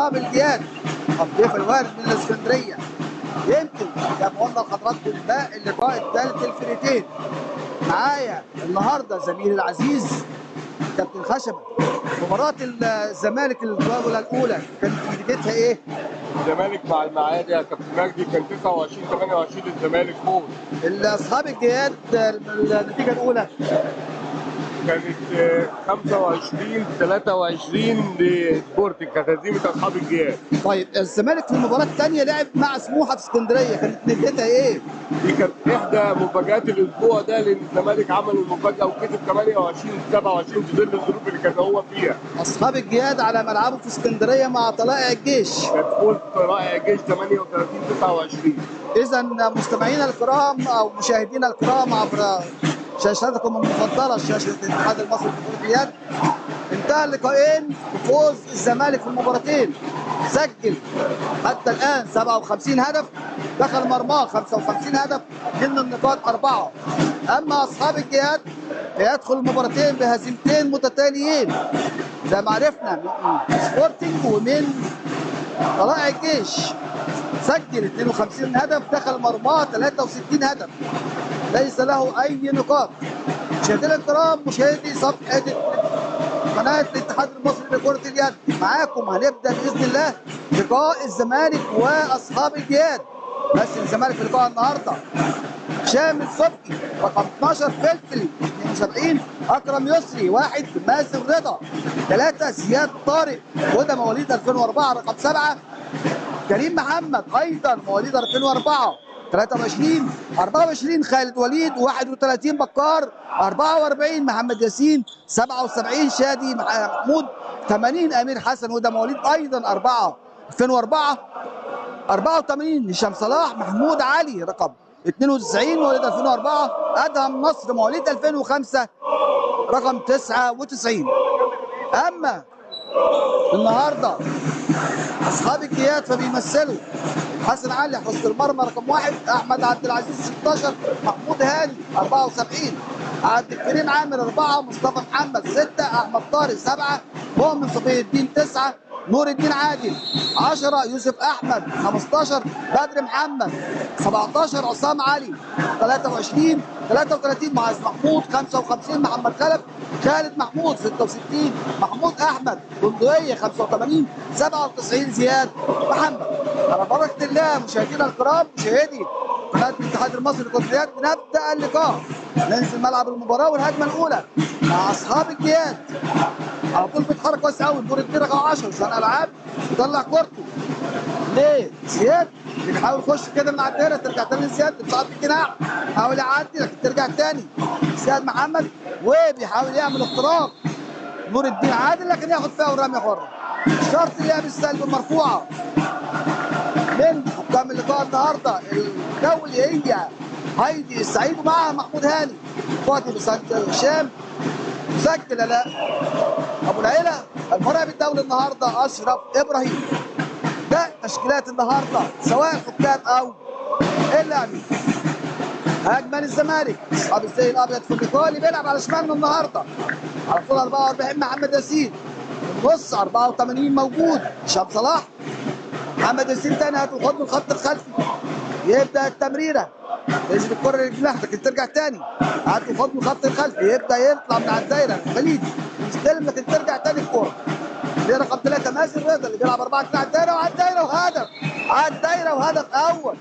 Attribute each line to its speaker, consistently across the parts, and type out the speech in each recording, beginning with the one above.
Speaker 1: اصحاب الجياد الضيف الوارد من الاسكندريه. يمكن زي ما قلنا لحضراتكم ده اللقاء الثالث للفريقين. معايا النهارده زميلي العزيز كابتن خشبه. مباراه الزمالك الجوله الاولى كانت نتيجتها ايه؟
Speaker 2: الزمالك مع المعادي يا كابتن مجدي كان 29-28 للزمالك فوز.
Speaker 1: اصحاب الجياد النتيجه الاولى
Speaker 2: كانت 25-23 لسبورتنج، كانت هزيمه اصحاب الجياد.
Speaker 1: طيب الزمالك في المباراه الثانيه لعب مع سموحه في اسكندريه، كانت نتيجتها ايه؟
Speaker 2: دي كانت احدى مفاجات الاسبوع ده، لان الزمالك عمل المفاجاه وكسب 28-27 في ظل الظروف اللي كان هو فيها.
Speaker 1: اصحاب الجياد على ملعبه في اسكندريه مع طلائع الجيش.
Speaker 2: كان فوز طلائع الجيش 38-29.
Speaker 1: اذا مستمعينا الكرام او مشاهدينا الكرام عبر شاشتكم المفضله شاشه الاتحاد المصري لكره اليد، انتهى اللقاءين بفوز الزمالك في المباراتين. سجل حتى الان 57 هدف، دخل مرماه 55 هدف، ضمن النقاط 4. اما اصحاب الجهاد يدخل المباراتين بهزيمتين متتاليين زي ما عرفنا من سبورتنج ومن طلائع الجيش. سجل 52 هدف، دخل مرماه 63 هدف، ليس له اي نقاط. مشاهدينا الكرام، مشاهدي صفحه قناه الاتحاد المصري لكره اليد، معاكم هنبدا باذن الله لقاء الزمالك واصحاب الجياد. بس الزمالك في لقاء النهارده شامل صبحي رقم 12 فلفل 72، اكرم يسري 1 مازن رضا 3 زياد طارق وده مواليد 2004 رقم 7، كريم محمد ايضا مواليد 2004 23 24 خالد وليد 31 بكار 44 محمد ياسين 77 شادي محمود 80 امير حسن وده مواليد ايضا 2004 84 هشام صلاح محمود علي رقم 92 مواليد 2004 ادهم نصر مواليد 2005 رقم 99. اما النهارده اصحاب الجياد فبيمثلوا حسن علي حراسة المرمى رقم 1، احمد عبد العزيز 16، محمود هاني 74، عبد الكريم عامر 4، مصطفى محمد 6، احمد طارق 7، مؤمن صفي الدين 9، نور الدين عادل 10، يوسف احمد 15، بدر محمد 17، عصام علي 23 33 معاذ محمود 55، محمد خلف خالد محمود 66، محمود احمد بندقيه 85 97 زياد محمد. على بركه الله مشاهدينا الكرام، مشاهدي قناه الاتحاد المصري لكره اليد، نبدا اللقاء. ننزل ملعب المباراه والهجمه الاولى مع اصحاب الجياد. على طول بيتحرك كويس قوي الدور الثاني رقم 10 صانع العاب، يطلع كورته ليه زياد بيحاول يخش كده من على الدايره، ترجع تاني لزياد بتصعد بالجناح، يحاول يعدي لكن ترجع تاني زياد محمد وبيحاول يعمل اختراق نور الدين عادل لكن ياخد فيها ورميه حره. شرط اللعب السلبي المرفوعه من حكام اللقاء النهارده الدولي هي هايدي السعيد ومعها محمود هاني فاضي بسانت هشام. مسجل ابو العيله المراقب الدولي النهارده اشرف ابراهيم. ده تشكيلات النهارده سواء الحكام او اللاعبين. هجمه للزمالك اصحاب الزي الابيض في اللقاء اللي بيلعب على شمالنا النهارده. على طول 44 محمد ياسين، النص 84 موجود هشام صلاح، محمد ياسين تاني هتاخد من الخط الخلفي، يبدا التمريره يجري الكره للجناح لكن ترجع تاني، هتاخد من الخط الخلفي يبدا يطلع من على الدايره خليل يستلم لكن ترجع تاني الكره. دي رقم 3 مازن رضا اللي بيلعب 4 على الدايره وعلى الدايره وهدف، على الدايره وهدف اول،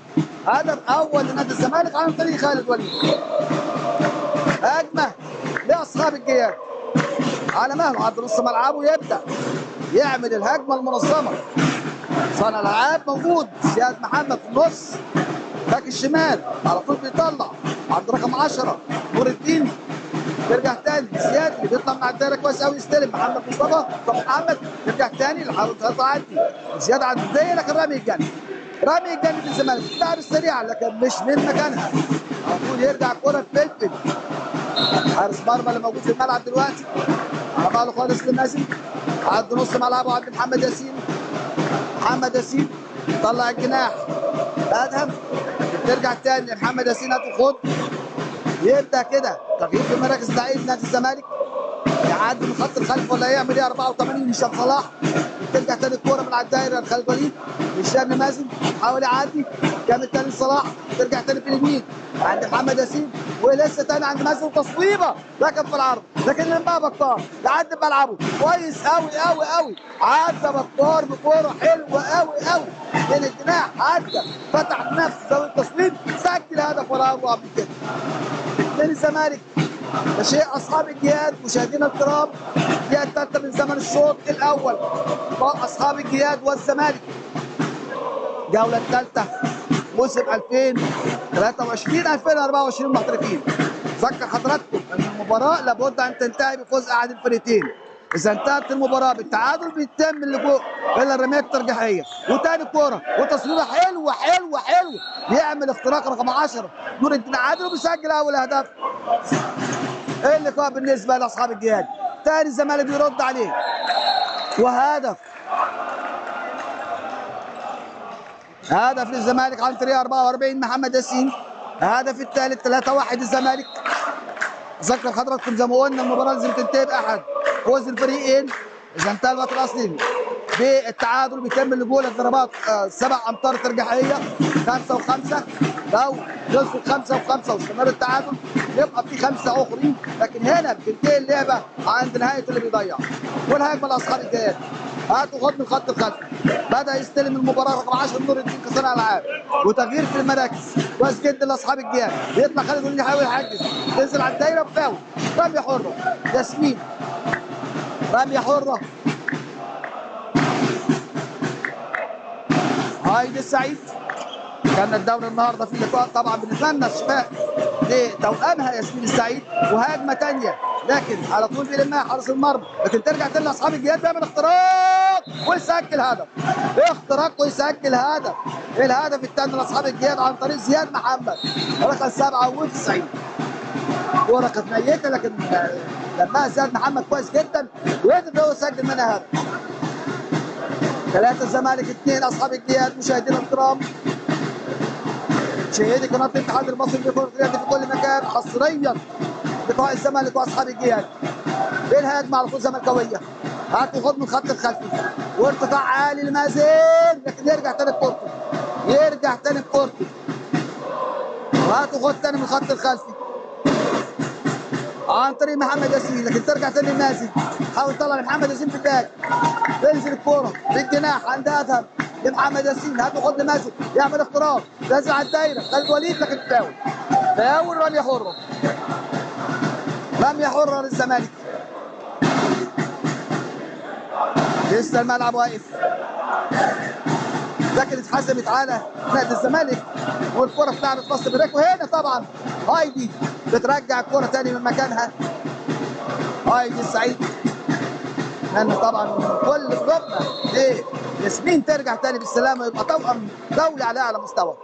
Speaker 1: هدف اول لنادي الزمالك عن طريق خالد وليد. هجمه لاصحاب الجياد على مهله عند نص ملعبه، يبدا يعمل الهجمه المنظمه. صانع الالعاب موجود زياد محمد في النص باك الشمال، على طول بيطلع عند رقم 10 نور الدين، يرجع تاني زياد اللي بيطلع من على الدايره كويس قوي يستلم محمد مصطفى، طب محمد يرجع تاني يحاول يعدي زياد عند الدايره لكن رامي الجنب، رامي الجنب للزمالك اللاعب السريع لكن مش من مكانها. على طول يرجع الكره لفلفل حارس مرمى اللي موجود في الملعب دلوقتي، عماله خالص للنازل عند نص ملعبه عند محمد ياسين. محمد ياسين طلع الجناح ادهم، ترجع تاني لمحمد ياسين هتاخد، يبدا كده تغيير في مراكز لعيب نادي الزمالك، يعدي من خط الخلف ولا يعمل ايه؟ 84 هشام صلاح. ترجع تاني الكوره من على الدايره لخالد وليد. هشام مازن يحاول يعدي، كامل تاني لصلاح، ترجع تاني في اليمين عند محمد ياسين، ولسه تاني عند مازن وتصويبه لكن في العرض، لكن لما بكار يعدي بملعبه كويس قوي قوي قوي. عدى بكار بكوره حلوه قوي قوي من الجناح، عدى فتح نفس زاويه التصويب، سجل هدف ولا اروع من كده. من الزمالك ده شيء اصحاب الجهاد مشاهدينا الكرام. الدقيقه الثالثه من زمن الشوط الاول، اصحاب الجهاد والزمالك الجوله الثالثه موسم 2023 2024 محترفين. اذكر حضراتكم ان المباراه لابد ان تنتهي بفوز احد الفريقين. اذا انتهت المباراه بالتعادل بيتم اللجوء الى الرميه الترجيحيه. وتاني كوره وتصويبه حلوه حلوه حلوه، بيعمل اختراق رقم 10 نور الدين عادل وبيسجل اول هدف. اللقاء بالنسبه لاصحاب الجهاد. تاني الزمالك بيرد عليه وهدف، هدف للزمالك عن طريق 44 محمد ياسين. الهدف الثالث 3-1 الزمالك. اذكر حضراتكم زي ما قلنا المباراه لازم تنتهي باحد فوز الفريقين. اذا انتهى الوقت الاصلي بالتعادل بيتم اللجوء للضربات 7 امتار ترجيحيه 5 و5. لو خلصوا 5 و5 واستمر التعادل يبقى في 5 اخرين، لكن هنا بتنتهي اللعبه عند نهايه اللي بيضيع. والهجمه لاصحاب الجهاد، هاتوا خط من خط الخلف، بدا يستلم المباراه رقم 10 نور الدين كصانع العاب، وتغيير في المراكز كويس جدا لاصحاب الجهاد. بيطلع خالد وليد يحاول يحجز، تنزل على الدايره بفاول، رميه حره ياسمين، رميه حره هايدي السعيد. كان الدوري النهارده في اللقاء طبعا بنتمنى الشفاء لتوأمها ياسمين السعيد. وهجمه ثانيه لكن على طول بيلمها حارس المرمى، لكن ترجع تاني لاصحاب الجهاد، بيعمل اختراق ويسجل هدف. اختراق ويسجل هدف. الهدف الثاني لاصحاب الجهاد عن طريق زياد محمد رقم 97. كوره كانت ميته لكن لمها زياد محمد كويس جدا وقدر هو يسجل منها هدف. 3 الزمالك 2 اصحاب الجهاد. مشاهدينا الكرام، مشاهدي قناه الاتحاد المصري لكرة اليد في كل مكان، حصريا لقاء الزمالك واصحاب الجهاد. بالهجمه على طول زملكاويه، هاتوا خد من الخط الخلفي وارتفاع عالي لمازن، لكن يرجع تاني بكورته، يرجع تاني بكورته، وهاتوا خد تاني من الخط الخلفي عن طريق محمد ياسين، لكن ترجع تاني لمازن، حاول يطلع لمحمد ياسين في الباك، تنزل الكوره بالجناح عند ادهم لمحمد ياسين، هاتوا خد لمازن يعمل اختراق، نازل على الدايره خالد وليد، لكن فاول، فاول رميه حره، رميه حره للزمالك. لسه الملعب واقف، لكن اتحسبت على نادي الزمالك والكره اتلعبت في وسط البريك. وهنا طبعا هايدي بترجع الكره تاني من مكانها، هايدي السعيد، لان طبعا كل قلوبنا ياسمين ترجع تاني بالسلامه ويبقى توأم دولي على اعلى مستوى.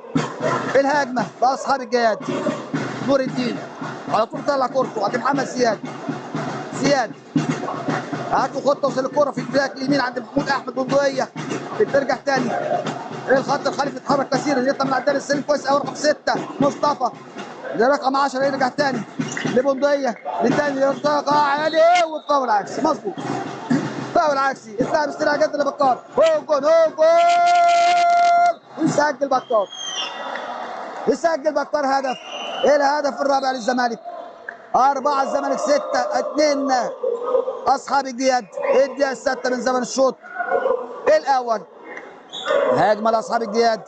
Speaker 1: الهجمه لاصحاب الجهاد، نور الدين على طول طلع كورته عند محمد زياد، زياد هاتوا خط توصل الكوره في الفلاك اليمين عند محمود احمد بندقيه، بترجع تاني الخط الخلفي يتحرك كثيرا، يطلع من عدال السلم كويس قوي رقم 6 مصطفى لرقم 10 يرجع تاني لبندقيه لتاني يرتقى عالي وفاول عكسي. مظبوط، فاول عكسي اتلعب استلام جد لبكار، هو جول هو جول، ويسجل بكار، يسجل بكار هدف. الهدف الرابع للزمالك. 4 الزمالك 6 2 اصحاب الجهاد. الدقيقه 6 من زمن الشوط الاول. هجمه لاصحاب الجهاد،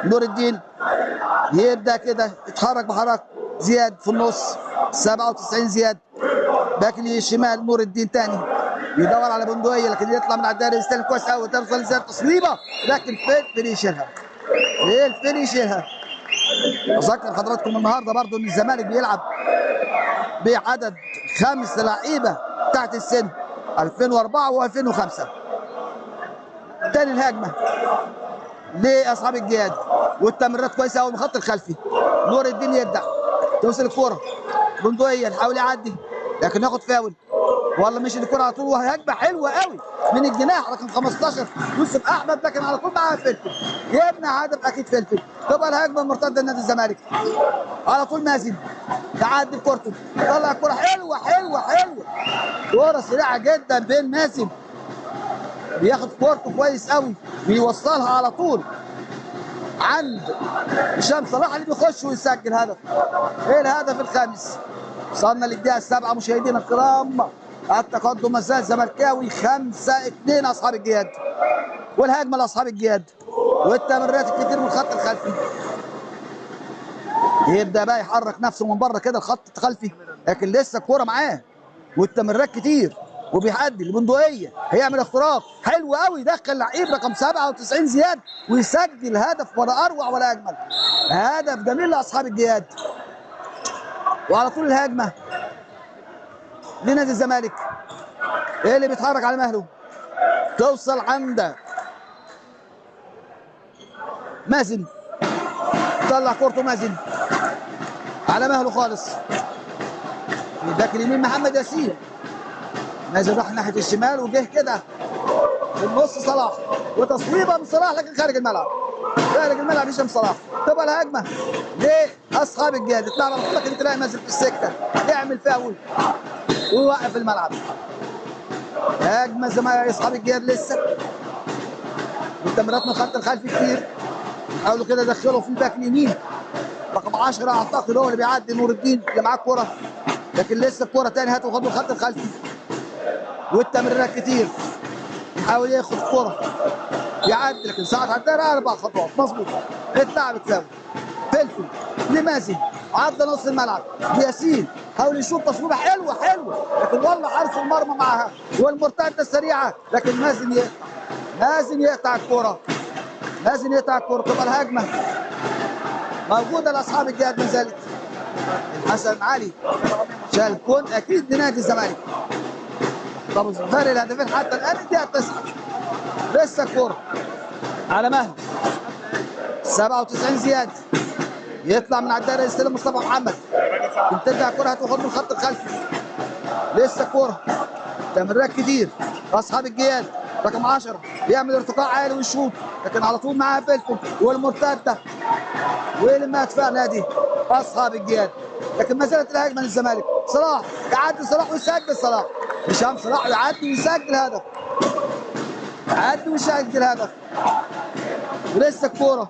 Speaker 1: نور الدين يبدا كده يتحرك بحركه زياد في النص 97 زياد، باك الشمال نور الدين تاني يدور على بندقيه، لكن يطلع من على الدائره يستلم كويس قوي، توصل زياد تصويبه، لكن فين يشيلها؟ فين يشيلها؟ اذكر حضراتكم النهارده برضو ان الزمالك بيلعب بعدد 5 لعيبه تحت السن 2004 و2005. تاني الهجمه لاصحاب الجهاد والتمريرات كويسه قوي من الخط الخلفي، نور الدين يبدا توصل الكوره بندقيه يحاول يعدي لكن ياخد فاول، والله مشي الكوره على طول، وهي هجمه حلوه قوي من الجناح رقم 15 يوسف احمد، لكن على طول معاها فلفل يمنع هدف اكيد فلفل. تبقى الهجمه المرتده لنادي الزمالك على طول مازن يعدي بكورته، طلع كرة حلوة حلوة حلوة، كرة سريعة جدا بين مازن، بياخد كورته كويس قوي، بيوصلها على طول عند هشام صلاح اللي بيخش ويسجل هدف. ايه الهدف الخامس. وصلنا للدقيقة 7 مشاهدينا الكرام، التقدم ما زال زملكاوي 5-2 اصحاب الجياد، والهجمة لاصحاب الجياد والتمريرات الكتير من الخط الخلفي. يبدا بقى يحرك نفسه من بره كده الخط الخلفي، لكن لسه الكوره معاه والتمريرات كتير، وبيعدي البندقيه هيعمل اختراق حلو قوي، يدخل لعيب رقم 97 زياد ويسجل هدف، ولا اروع ولا اجمل، هدف جميل لاصحاب الجياد. وعلى طول الهجمه لنادي الزمالك، ايه اللي بيتحرك على مهله، توصل عند مازن، طلع كورته مازن على مهله خالص، باك اليمين محمد ياسين، مازن راح ناحيه الشمال وجه كده في النص صلاح، وتصويبه من صلاح لكن خارج الملعب، خارج الملعب هشام صلاح. تبقى الهجمه لاصحاب الجياد، تطلع على لكن تلاقي مازن في السكه يعمل فاول ويوقف الملعب. هجمه زي اصحاب الجياد لسه، والتمريرات من الخط الخلفي كتير، يحاولوا كده يدخلوا في الباك اليمين رقم 10 اعتقد هو اللي بيعدي نور الدين اللي معاه الكوره، لكن لسه الكوره تاني هاتوا خدوا الخط الخلفي، والتمريرات كتير، يحاول ياخد كوره يعدي لكن ساعد على الدايره 4 خطوات مظبوط، اتلعبت فاول. فلفل لمازن عدى نص الملعب، ياسين حاول يشوط تصويبه حلوه حلوه، لكن والله حارس المرمى معاها والمرتده السريعه، لكن مازن يقطع الكوره، مازن يقطع الكوره. تبقى الهجمه موجوده لاصحاب الجهاد ما زالت. حسن علي شال كون اكيد لنادي الزمالك، طب فرق الهدفين حتى الان الدقيقه 9، لسه الكوره على مهل 97 زياد، يطلع من على الدايره يستلم مصطفى محمد، ترجع الكوره هتاخد من الخط الخلفي، لسه الكوره تمريرات كتير اصحاب الجياد رقم 10 بيعمل ارتقاء عالي ويشوط، لكن على طول معاه فلفل والمرتده ولما ادفع نادي اصحاب الجياد، لكن ما زالت الهجمه للزمالك. صلاح يعدي صلاح ويسجل، صلاح هشام صلاح يعدي ويسجل هدف، يعدي ويسجل هدف، ولسه الكوره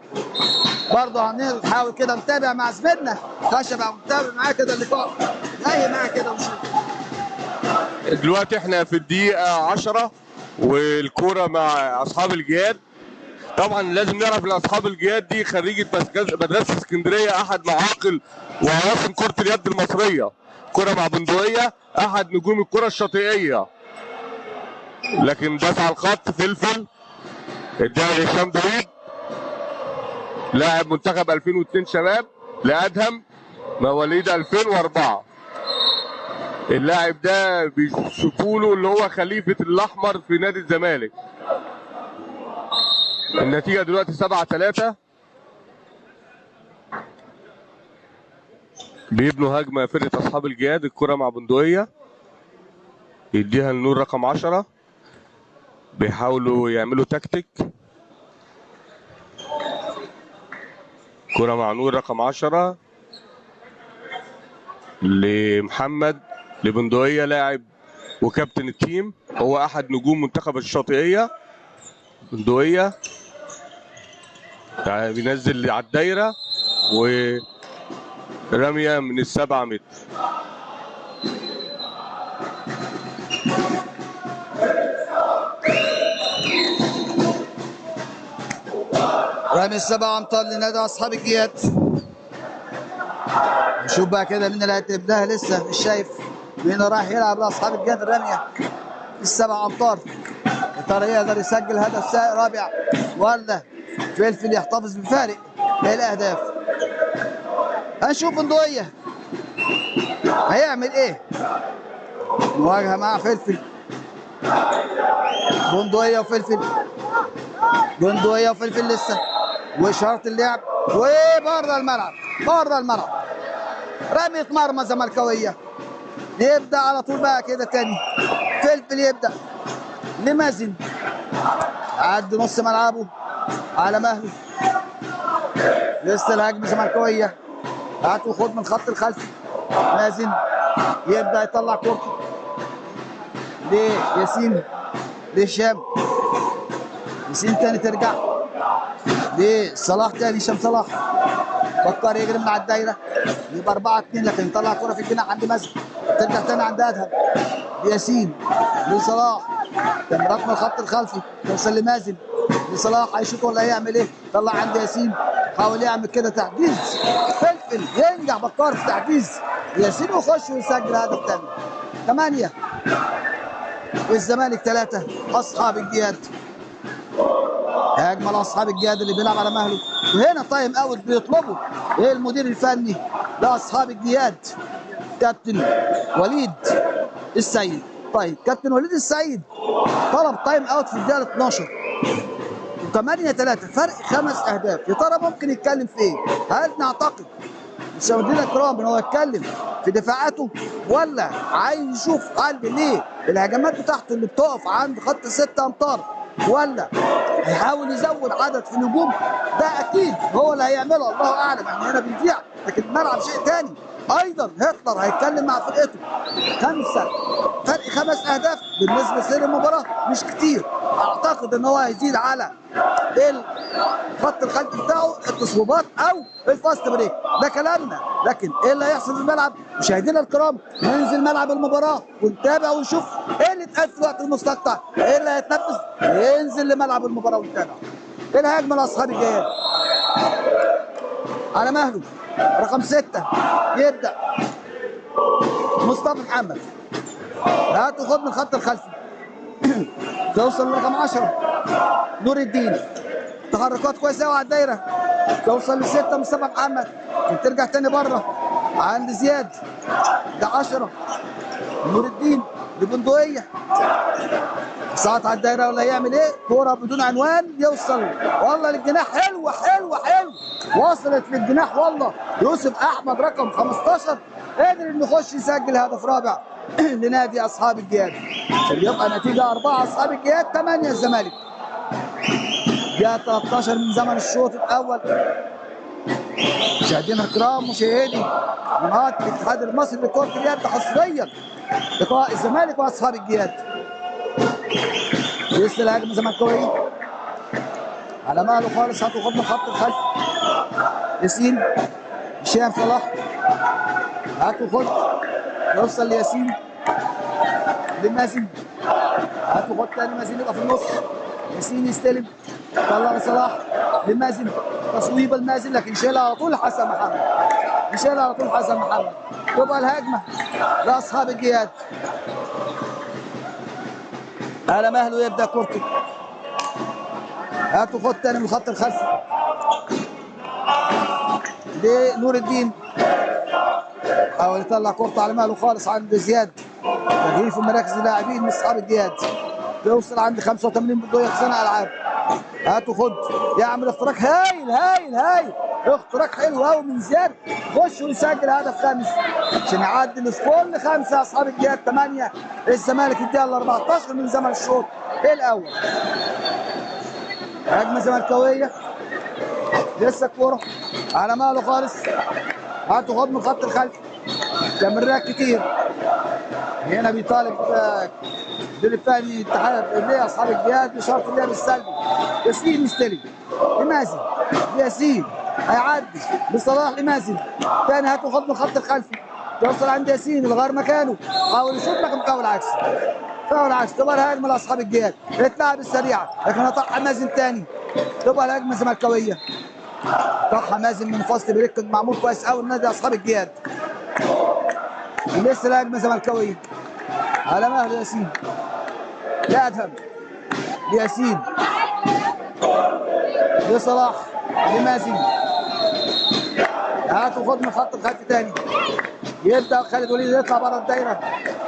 Speaker 1: برضه هنحاول كده نتابع مع زميلنا خشبه ونتابع معاه كده اللقاء جاي معاه كده ونشوف.
Speaker 2: دلوقتي احنا في الدقيقة 10 والكورة مع أصحاب الجياد. طبعا لازم نعرف ان أصحاب الجياد دي خريجة مدرسة اسكندرية، أحد معاقل وعواصم كرة اليد المصرية. كرة مع بندقية أحد نجوم الكرة الشاطئية، لكن داس على الخط فلفل اداها لهشام داوود لاعب منتخب 2002 شباب لأدهم مواليد 2004. اللاعب ده بيشوفوا له اللي هو خليفة الأحمر في نادي الزمالك. النتيجة دلوقتي 7-3. بيبنوا هجمة فرقة أصحاب الجياد، الكرة مع بندقية يديها لنور رقم 10، بيحاولوا يعملوا تكتيك. كرة مع نور رقم 10 لمحمد لبندقية، لاعب وكابتن التيم، هو أحد نجوم منتخب الشاطئية. بندقية بينزل على الدايرة ورمية من ال7 متر.
Speaker 1: رامي 7 امتار لنادي اصحاب الجياد. نشوف بقى كده مين اللي هتبداها، لسه مش شايف مين رايح يلعب لاصحاب الجياد الرميه ال7 امتار. يا ترى يقدر يسجل هدف رابع ولا فلفل يحتفظ بفارق الاهداف؟ هنشوف بندقية هيعمل ايه. مواجهه مع فلفل، بندقية وفلفل، بندقية وفلفل لسه، واشاره اللعب وبره الملعب، بره الملعب، رمية مرمى زملكاويه. يبدا على طول بقى كده تاني، فلفل يبدا لمازن، عدى نص ملعبه على مهله، لسه الهجمه زملكاويه، هات وخد من الخط الخلفي، مازن يبدا يطلع كورته لياسين لهشام. ياسين تاني ترجع لصلاح تاني. هشام صلاح بكار يجري من على الدايره يبقى 4-2 لكن يطلع كوره في الجناح عند مازن. ترجع تاني عند ادهم لياسين لصلاح تمريرات من الخط الخلفي توصل لمازن لصلاح. هيشوط ولا هيعمل ايه؟ طلع عند ياسين حاول يعمل كده تحجيز فلفل ينجح بكار في تحجيز ياسين ويخش ويسجل هدف تاني. 8 والزمالك 3. اصحاب الجياد هجمه لاصحاب الجياد اللي بيلعب على مهله. وهنا تايم اوت بيطلبوا ايه المدير الفني لاصحاب الجياد كابتن وليد السيد. طيب كابتن وليد السيد طلب تايم اوت في الدقيقه 12 و8-3 فرق 5 اهداف. يا ترى ممكن يتكلم في ايه؟ هل نعتقد مشاهدينا الكرام ان هو يتكلم في دفاعاته ولا عايز يشوف حل ليه الهجمات بتاعته اللي بتقف عند خط 6 امتار ولا هيحاول يزود عدد في الهجوم؟ ده اكيد هو اللي هيعمله الله اعلم. احنا هنا بنذيع لكن الملعب شيء ثاني. ايضا هتلر هيتكلم مع فرقته. 5 فرق 5 اهداف بالنسبه لسير المباراه مش كتير. اعتقد ان هو هيزيد على الخط الخلفي بتاعه التصويبات او الفاست بريك. ده كلامنا لكن ايه اللي هيحصل في الملعب؟ مشاهدينا الكرام ننزل ملعب المباراه ونتابع ونشوف ايه اللي اتقال في الوقت المستقطع، ايه اللي هيتنفذ. ننزل لملعب المباراه ونتابع. الهجمه لاصحاب الجياد على مهله رقم 6 يبدا مصطفى محمد. هاتوا خد من الخط الخلفي توصل لرقم 10 نور الدين. تحركات كويسه قوي على الدايره توصل ل6 مصطفى محمد وترجع تاني بره عند زياد. ده 10 نور الدين لبندقيه ساعات على الدايره ولا هيعمل ايه؟ كوره بدون عنوان يوصل والله للجناح. حلوه حلوه حلوه وصلت للجناح والله. يوسف احمد رقم 15 قادر انه يخش يسجل هدف رابع لنادي اصحاب الجياد. يبقى نتيجه 4 اصحاب الجياد 8 الزمالك. جاء 13 من زمن الشوط الاول. مشاهدينا الكرام مشاهدي قناه الاتحاد المصري لكره اليد حصريا لقاء الزمالك واصحاب الجياد. لسه الهجمه زملكاويه على ماله خالص. هاتوا خد من الخط الخلفي ياسين هشام صلاح. هاتوا خد يوصل لياسين لمازن. هاتوا خد تاني مازن يبقى في النص. ياسين يستلم طلع لصلاح لمازن. تصويبه لمازن لكن يشيلها على طول حسن محمد. يشيلها على طول حسن محمد. تبقى الهجمه لاصحاب الجياد. على مهله يبدا كورته. هاتوا خد تاني من الخط الخلفي لنور الدين. حاول يطلع كورته على مهله خالص عند زياد. تغيير في مراكز اللاعبين من اصحاب الجياد. توصل عند 85 بده يخزنها العاب. هاتوا خد يعمل اختراق هايل هايل هايل. اختراق حلو قوي من زياد. خش ويسجل هدف خامس عشان يعدل السكور ل5 اصحاب الجياد 8 الزمالك. الدقيقه 14 من زمن الشوط الاول. هجمه زملكاويه لسه الكوره على ماله خالص. هاتوا خد من الخط الخلفي. تمريرات كتير. هنا بيطالب المدير الفني اتحاد ليه اصحاب الجهاد بشرط اللعب السلبي. ياسين يستلم لمازن. ياسين هيعدي لصلاح لمازن. تاني هاتوا خد من الخط الخلفي. توصل عند ياسين الغار مكانه. حاول يشوط لكن فاول عكسي. فاول عكسي. تبقى الهجمه لاصحاب الجهاد. اتلعب السريعه لكن هطحها مازن تاني. تبقى الهجمه زملكاويه. طحها مازن من فاست بريك معمول كويس قوي لنادي اصحاب الجهاد. لسه الهجمه زملكاويه على مهل ياسين. لا ادهم لياسين لصلاح لمازن. هاتوا خد من خط الخلفي تاني. يبدا خالد وليد يطلع بره الدايره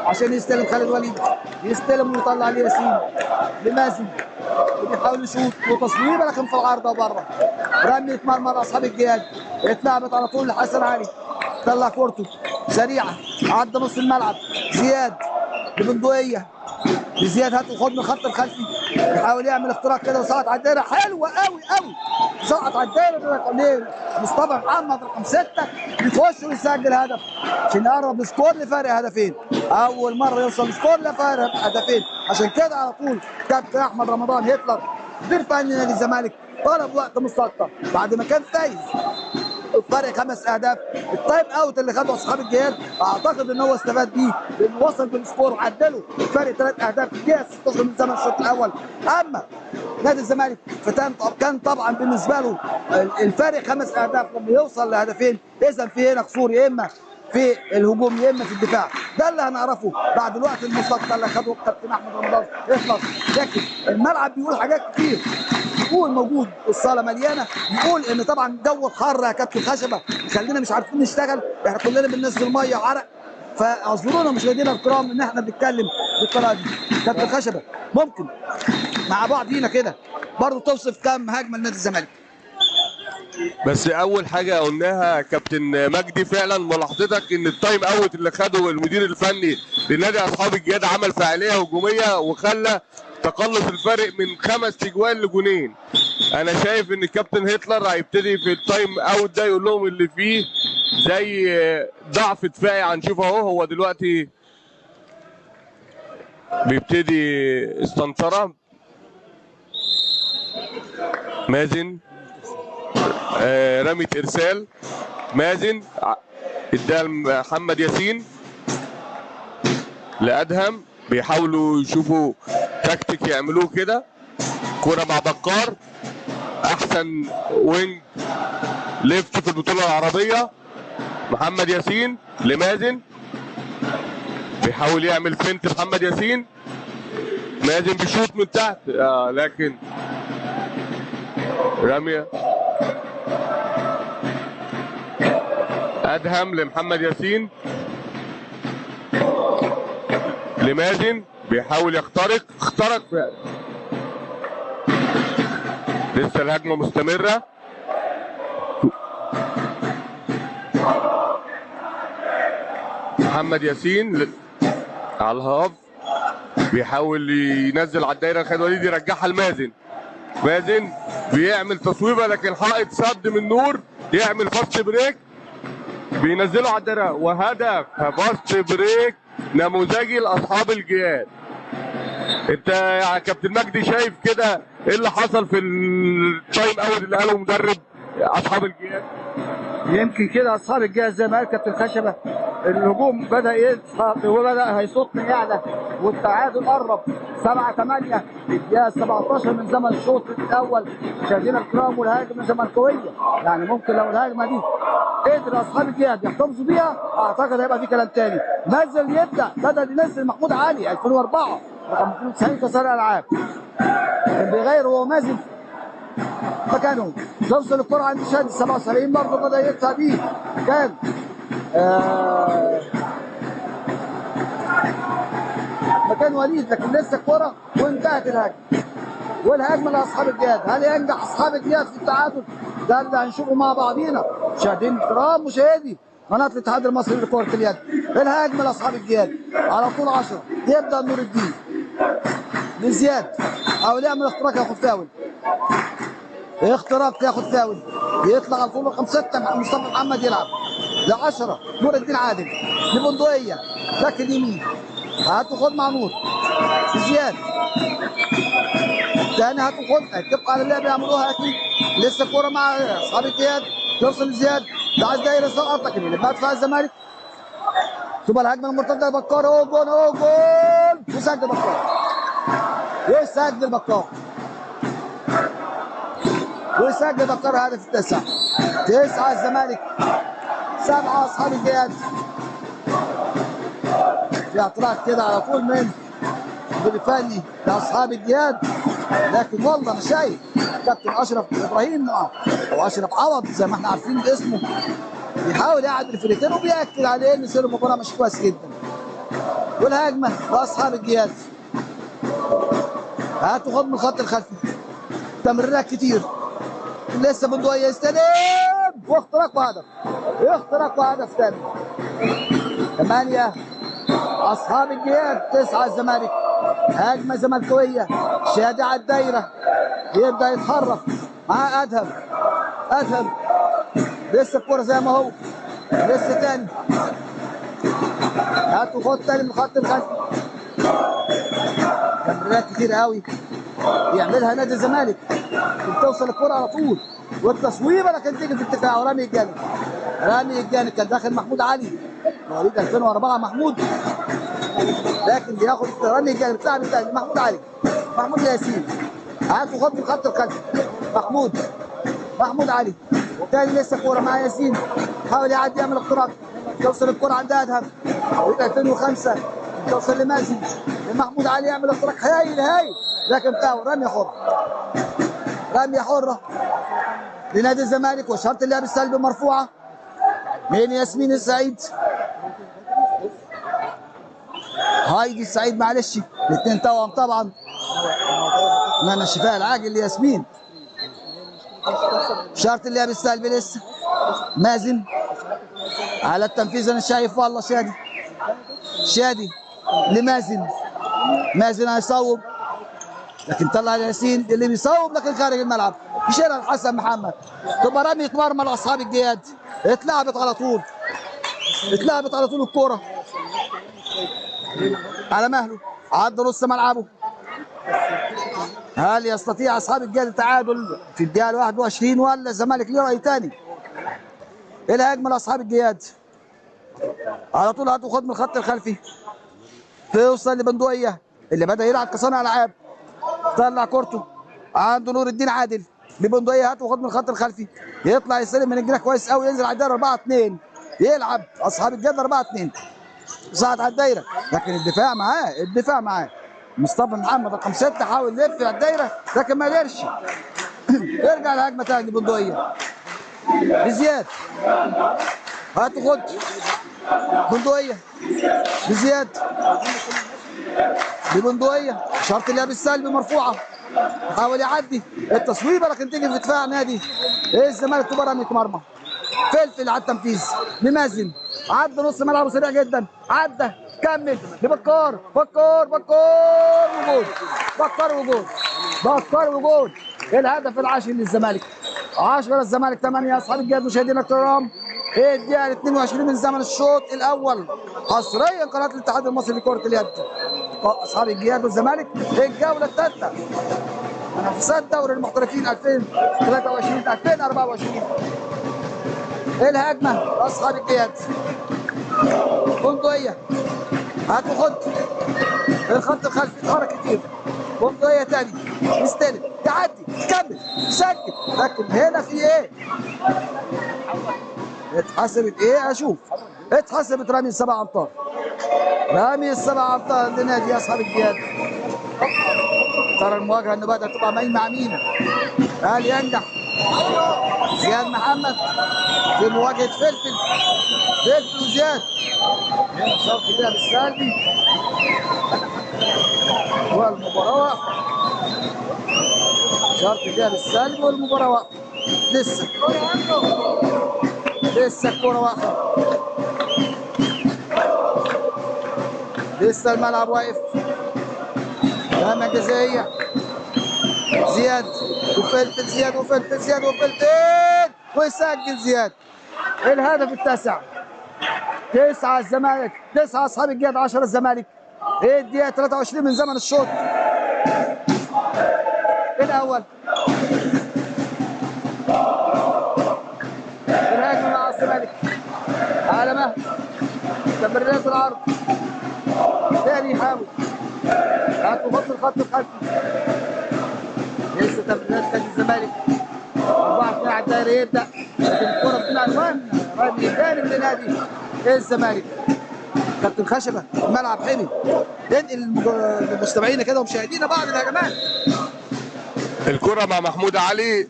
Speaker 1: عشان يستلم. خالد وليد يستلم ويطلع لياسين لمازن وبيحاول يشوط وتصويبه لكن في العارضه وبره. رميه مرمى اصحاب الجهاد اتلعبت على طول لحسن علي. طلع كورته سريعه عدى نص الملعب. زياد لبندقيه لزياد، هات وخد من الخط الخلفي، يحاول يعمل اختراق كده وسقط على الدايره، حلوه قوي قوي، سقط على الدايره ليه؟ مصطفى محمد رقم 6 بيخش ويسجل هدف عشان يقرب السكور لفارق هدفين. اول مره يوصل السكور لفارق هدفين، عشان كده على طول كابتن احمد رمضان هتلر مدير فني نادي الزمالك طلب وقت مستقطع بعد ما كان فايز الفرق 5 اهداف. التايم اوت اللي خده اصحاب الجهاد اعتقد ان هو استفاد بيه لانه وصل بالسكور وعدله فرق 3 اهداف في الدقيقه 16 من زمن الشوط الاول. اما نادي الزمالك كان طبعا بالنسبه له الفارق 5 اهداف لما يوصل لهدفين، اذا في هنا قصور يا اما في الهجوم يا اما في الدفاع. ده اللي هنعرفه بعد الوقت المستقطع اللي خده الكابتن احمد رمضان يخلص. لكن الملعب بيقول حاجات كتير، بيقول موجود، الصاله مليانه، بيقول ان طبعا جو الحر يا كابتن خشبه خلينا مش عارفين نشتغل، احنا كلنا بننزل ميه وعرق، فاعذرونا مشاهدينا الكرام ان احنا بنتكلم بالطريقه دي. كابتن خشبه ممكن مع بعضينا كده برضه توصف كام هجمه لنادي الزمالك؟
Speaker 2: بس اول حاجه قلناها كابتن مجدي، فعلا ملاحظتك ان التايم اوت اللي خده المدير الفني لنادي اصحاب الجياد عمل فعاليه هجوميه وخلى تقلص الفرق من 5 اجوال لجونين. انا شايف ان الكابتن هتلر هيبتدي في التايم اوت ده يقول لهم اللي فيه زي ضعف دفاعي. هنشوف اهو هو دلوقتي بيبتدي استنطره مازن، رمية ارسال مازن اداها محمد ياسين لادهم، بيحاولوا يشوفوا تكتيك يعملوه كده. كرة مع بكار، احسن وينج ليفت في البطولة العربية محمد ياسين لمازن، بيحاول يعمل فنت محمد ياسين، مازن بيشوط من تحت لكن رمية ادهم لمحمد ياسين لمازن، بيحاول اخترق فعلا. لسه الهجمه مستمره، محمد ياسين على الهاف بيحاول ينزل على الدايره، خالد وليد يرجعها لمازن، مازن بيعمل تصويبه لكن حائط صد من نور، يعمل فاست بريك بينزله على الدايره وهدف. فاست بريك نموذجي لاصحاب الجياد. انت يا كابتن مجدي شايف كده ايه اللي حصل في التايم اوت اللي قاله مدرب اصحاب الجياد؟
Speaker 1: يمكن كده اصحاب الجهاز زي ما قال كابتن خشبه الهجوم بدا يصحى وبدا هيصوتنا يعلى والتعادل قرب 7-8 الدقيقه 17 من زمن الشوط الاول. مشاهدينا الكرام والهجمه زملكاويه، يعني ممكن لو الهجمه دي قدر اصحاب الجهاد يحتفظوا بيها اعتقد هيبقى في كلام تاني. نزل بدا ينزل محمود علي 2004 رقم 92 كسر الالعاب، كان بيغير هو مازن مكانهم. توصل الكرة عند شادي 77 برضه بدا يدفع بيه، كان مكان وليد، لكن لسه الكرة وانتهت الهجمة والهجمة لاصحاب الجهاد. هل ينجح اصحاب الجهاد في التعادل؟ ده اللي هنشوفه مع بعضينا مشاهدين الكرام مشاهدي قناة الاتحاد المصري لكرة اليد. الهجمة لاصحاب الجهاد على طول 10 يبدا نور الدين لزياد او يعمل اختراق ياخد فاول، اختراق ياخد فاول، بيطلع على طول رقم 6 مصطفى محمد يلعب ل10 نور الدين عادل لبندقيه باك اليمين، هاتوا خد مع نور زياد تاني، هاتوا خد اتفقوا على اللعبه يعملوها اكيد. لسه الكوره مع اصحاب الجهاد توصل لزياد ده عايز دايره سقط لكن اللي بقى دفاع الزمالك تبقى الهجمه المرتده لبكار. اهو جول اهو جول وسجل بكار ويسجل بكار ويسجل بكار هدف التاسع. 9 الزمالك 7 اصحاب الجهاد. في اعتراض كده على طول من المدير الفني لاصحاب الجهاد، لكن والله انا شايف كابتن اشرف ابراهيم او اشرف عوض زي ما احنا عارفين باسمه بيحاول يعدل الفريقين وبياكد عليه ان سير المباراه مش كويس جدا. والهجمه لاصحاب الجهاد، هاتوا خد من الخط الخلفي، تمريرات كتير، لسه بندقيه يستلم واختراق وهدف، اختراق وهدف ثاني. 8 اصحاب الجهاد 9 الزمالك. هجمه زملكاويه، شادي على الدايره يبدا يتحرك مع ادهم لسه الكوره زي ما هو، لسه تاني هات وخد تاني من خط الخلفي. تمريرات كتير قوي يعملها نادي الزمالك، بتوصل الكوره على طول والتصويبه لكن تيجي في الدفاع ورامي الجانب كان داخل محمود علي مواليد 2004 محمود، لكن بياخد رامي الجانب بتاع محمود ياسين. هات وخد من خط الخلفي محمود علي تاني لسه كوره مع ياسين، حاول يعدي يعمل اختراق، توصل الكوره عند ادهم مواليد 2005 توصل لمازن محمود علي يعمل اختراق هايل لكن فاول رميه حره لنادي الزمالك وشرط اللعب السلبي مرفوعه من ياسمين السعيد. هايدي السعيد معلش الاثنين توأم طبعا، اتمنى الشفاء العاجل لياسمين. شرط اللعب السلبي لسه مازن على التنفيذ، انا شايف والله شادي مازن هيصوب لكن طلع ياسين اللي بيصوب لكن خارج الملعب، يشيلها لحسن محمد، تبقى رمية مرمى لاصحاب الجياد. اتلعبت على طول الكوره على مهله، عدى نص ملعبه. هل يستطيع اصحاب الجياد التعادل في الدقيقه 21 ولا الزمالك ليه راي ثاني؟ الهجمه لاصحاب الجياد على طول، هات وخد من الخط الخلفي، توصل لبندقيه اللي بدا يلعب كصانع العاب، طلع كورته عنده نور الدين عادل لبندقيه، هات وخد من الخط الخلفي، يطلع يستلم من الجناح كويس قوي، ينزل على الدايره 4-2 يلعب اصحاب الجياد 4-2 صعد على الدايره لكن الدفاع معاه مصطفى محمد رقم 6 حاول يلف على الدايره لكن ما قدرش. يرجع الهجمه ثاني بندقيه بزياد، هات وخد بندقيه بزياد ببندقيه، شرط اللعب السلبي مرفوعه، حاول يعدي التصويبه لكن تيجي في دفاع نادي الزمالك تبقى رمية مرمى. فلفل على التنفيذ لمازن، عدى نص ملعبه سريع جدا، عدى كمل لبكار وجول الهدف العاشر للزمالك، 10 الزمالك 8 اصحاب الجياد. مشاهدينا الكرام الدقيقه 22 من زمن الشوط الاول، حصريا قناه الاتحاد المصري لكره اليد. اصحاب الجياد والزمالك الجوله الثالثه منافسات دوري المحترفين 2023 2024. الهجمه لاصحاب الجياد، بندقيه هات وخد الخط الخلفي اتحرك كتير، بندقيه تاني يستلم يعدي يكمل يسجل لكن هنا في ايه؟ اتحسبت ايه؟ اشوف اتحسبت رمي السبع امتار لنادي اصحاب الجياد. ترى المواجهه انه بدات تبقى مين مع مين. هل ينجح زياد محمد في مواجهه فلفل وزياد؟ شرط اللعب السلبي والمباراه شرط اللعب السلبي والمباراه لسه الكوره واقفه، لسه الملعب واقف. هجمه جزائيه زياد وفلفل ويسجل زياد الهدف التاسع. 9 الزمالك 9 اصحاب الجياد 10 الزمالك. الدقيقه 23 من زمن الشوط الاول. الهجمه مع الزمالك على مهل تمريرات العرض، ثاني يحاول هاتوا خط الخط الخلفي، لسه تمريرات نادي الزمالك 4 على الدايره يبدا لكن الكره بتطلع عنوان رمي جانب لنادي الزمالك. كابتن خشبه الملعب حلو، ننقل لمستمعينا كده ومشاهدينا بعض الهجمات.
Speaker 2: الكره مع محمود علي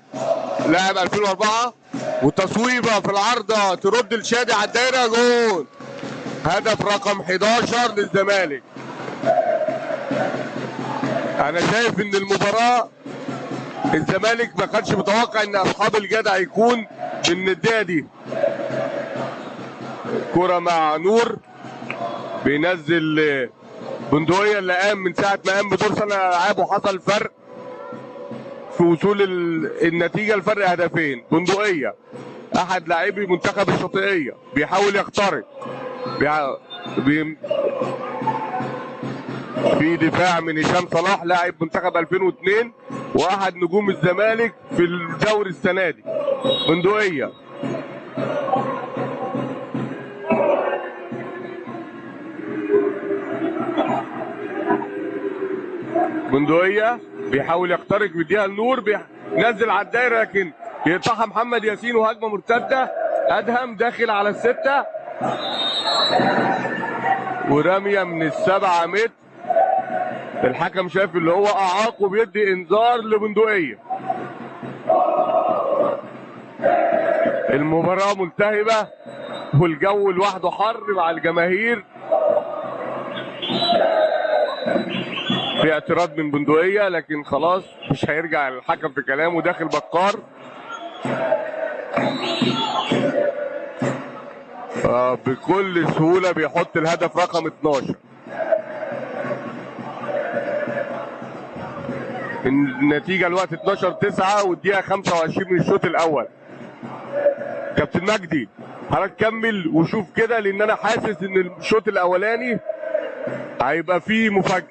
Speaker 2: لاعب 2004 وتصويبه في العارضه ترد لشادي على الدايره، جول. هدف رقم 11 للزمالك. انا شايف ان المباراه الزمالك ما كانش متوقع ان اصحاب الجياد هيكون في النديه دي. كره مع نور بينزل بندقية اللي قام من ساعة ما قام بدور صانع الألعاب وحصل فرق في وصول النتيجة لفرق هدفين. بندقية أحد لاعبي منتخب الشاطئية بيحاول يخترق في دفاع من هشام صلاح لاعب منتخب 2002 واحد نجوم الزمالك في الدوري السنه دي. بندقية بندقية بيحاول يخترق بيديها النور، نزل على الدايره لكن يقطعها محمد ياسين وهجمه مرتده. ادهم داخل على السته ورميه من ال7 متر. الحكم شاف اللي هو اعاق وبيدي انذار لبندقية. المباراة ملتهبة والجو لوحده حر مع الجماهير. في اعتراض من بندقية لكن خلاص مش هيرجع الحكم في كلامه. داخل بكار بكل سهولة بيحط الهدف رقم 12. النتيجة الوقت 12-9 والدقيقة 25 من الشوط الأول. كابتن مجدي حضرتك كمل وشوف كده لأن أنا حاسس إن الشوط الأولاني هيبقى فيه مفاجأة.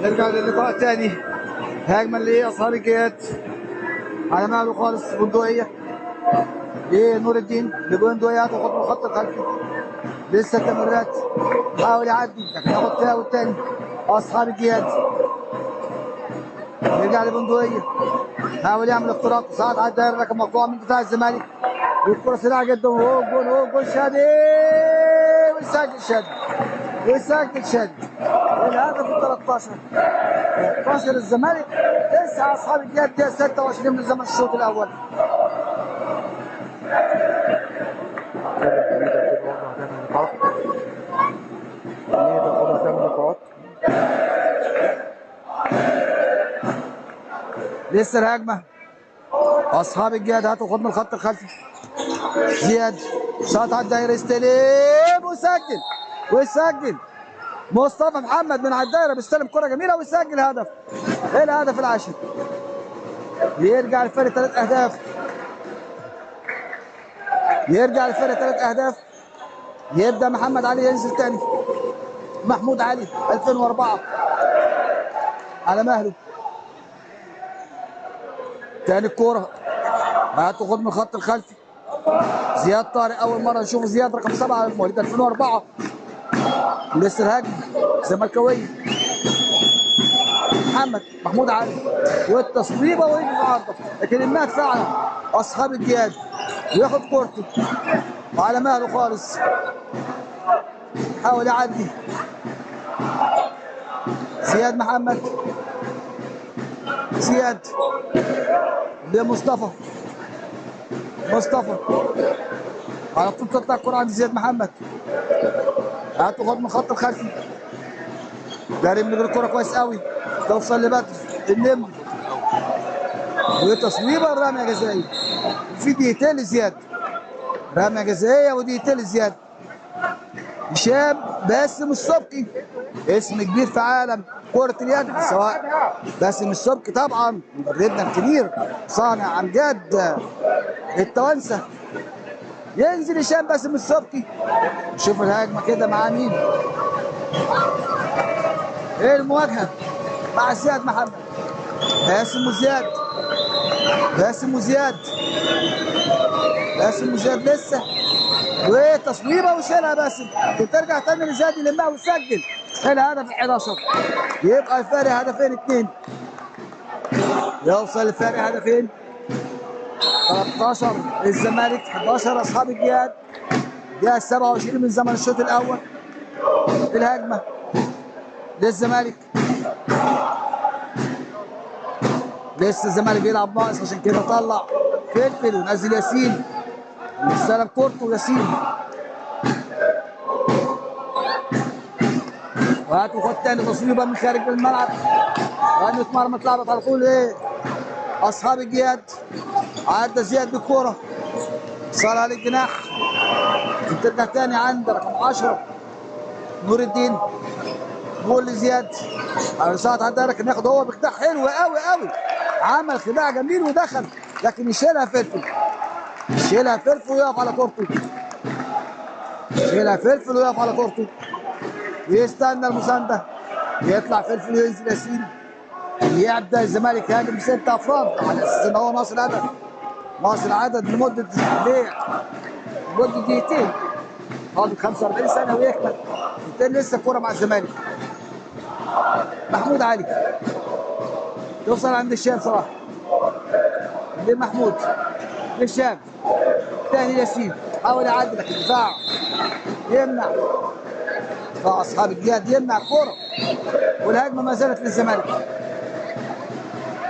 Speaker 1: نرجع للقاء الثاني. هجمة لأصحاب الجهات على ماله خالص. بندقية نور الدين لبندقية هتاخد من الخط الخلفي. لسه تمريرات حاول يعدي لكن ياخد فاول تاني أصحاب الجهات. يرجع لبندقية حاول يعمل اختراق ساعد على الدائرة لكن مقطوع من دفاع الزمالك. والكرة سريعة جدا وهو جول شادي ويسجل شادي الهدف ال 13 الزمالك 9 اصحاب الجهات. دقيقة 26 من زمن الشوط الأول. لسه الهجمة أصحاب الجهاد هتاخد من الخط الخلفي. زياد شاط على الدايرة يستلم ويسجل مصطفى محمد من على الدايرة بيستلم كرة جميلة ويسجل هدف. الهدف العاشر. يرجع الفرق 3 أهداف. يبدأ محمد علي ينزل تاني. محمود علي 2004 على مهله. تاني الكورة هتاخد من الخط الخلفي. زياد طارق أول مرة نشوف زياد رقم 7 مواليد 2004. لسه الهجمة زملكاوية. محمود علي والتصويبة ويجي في عرضه لكن المات فعلا أصحاب الجهاد وياخد كورته وعلى مهله خالص. حاول يعدي زياد محمد. زياد لمصطفى. على طول تطلع الكرة عند زياد محمد. هتاخد من الخط الخلفي. داري من الكرة كويس قوي توصل لبدر النمر وتصويبه الرمية جزائية. في دقيقتين لزياد. رمية جزائية ودقيقتين لزياد. هشام باسم السبكي اسم كبير في عالم كرة اليد سواء باسم السبكي طبعا مدربنا الكبير صانع امجاد التوانسه. ينزل هشام باسم السبكي. نشوف الهجمه كده مع مين. المواجهه مع زياد محمد. باسم وزياد لسه وتصويبه وشيلها باسم وترجع تاني لزياد يلمها ويسجل الهدف 11. يبقى الفارق هدفين 2. يوصل الفارق هدفين 13 للزمالك 11 اصحاب الجهاد. دقيقة 27 من زمن الشوط الاول. الهجمه للزمالك. لسه الزمالك بيلعب ناقص عشان كده طلع فلفل ونزل ياسين استلم كورته ياسين وهاتوا خد تاني تصويبه من خارج الملعب. رمية مرمى اتلعبت على طول اصحاب الجهاد. عدى زياد بالكوره صار للجناح. ترجع تاني عند رقم 10 نور الدين جول لزياد على ساعة عدى، لكن ياخد هو بخداع حلو قوي قوي، عمل خداع جميل ودخل، لكن يشيلها فلفل، يشيلها فلفل ويقف على كورته، يشيلها فلفل ويقف على كورته ويستنى المسانده، يطلع فلفل وينزل ياسين، يبدا الزمالك يهاجم ب6 افراد على اساس ان هو ناقص العدد، ناقص العدد لمده دقيقتين، فاضل 45 ثانيه ويكمل، لسه الكوره مع الزمالك. محمود علي توصل عند الشام صلاح لمحمود للشام، ثاني ياسين حاول يعدي لكن الدفاع يمنع، دفاع اصحاب الجهاد يمنع الكوره، والهجمه ما زالت للزمالك.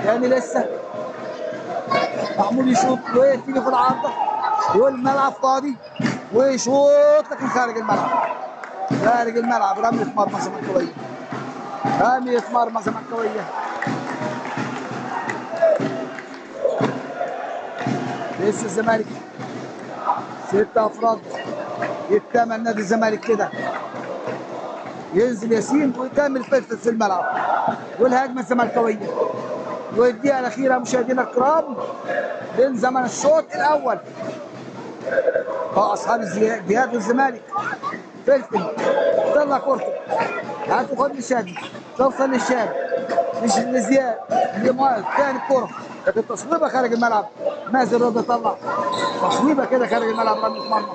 Speaker 1: يعني لسه محمود يشوط ويتيجي في العارضه، يقول الملعب فاضي ويشوط لكن خارج الملعب، خارج الملعب، رمية مرمى زملكاويه، رمية مرمى زملكاويه. لسه الزمالك 6 افراد، يكتمل نادي الزمالك كده، ينزل ياسين ويكمل فلفل في الملعب، والهجمه الزملكاويه. والدقيقه الاخيره مشاهدينا الكرام بين زمن الشوط الاول، اصحاب الجهاد والزمالك. فلفل طلع كورته، هاتوا خد للشادي، توصل للشام، مش لزياد لمؤيد، ثاني الكوره لكن تصويبه خارج الملعب، مازن رضا طلع تصويبه كده خارج الملعب، رمية مرمى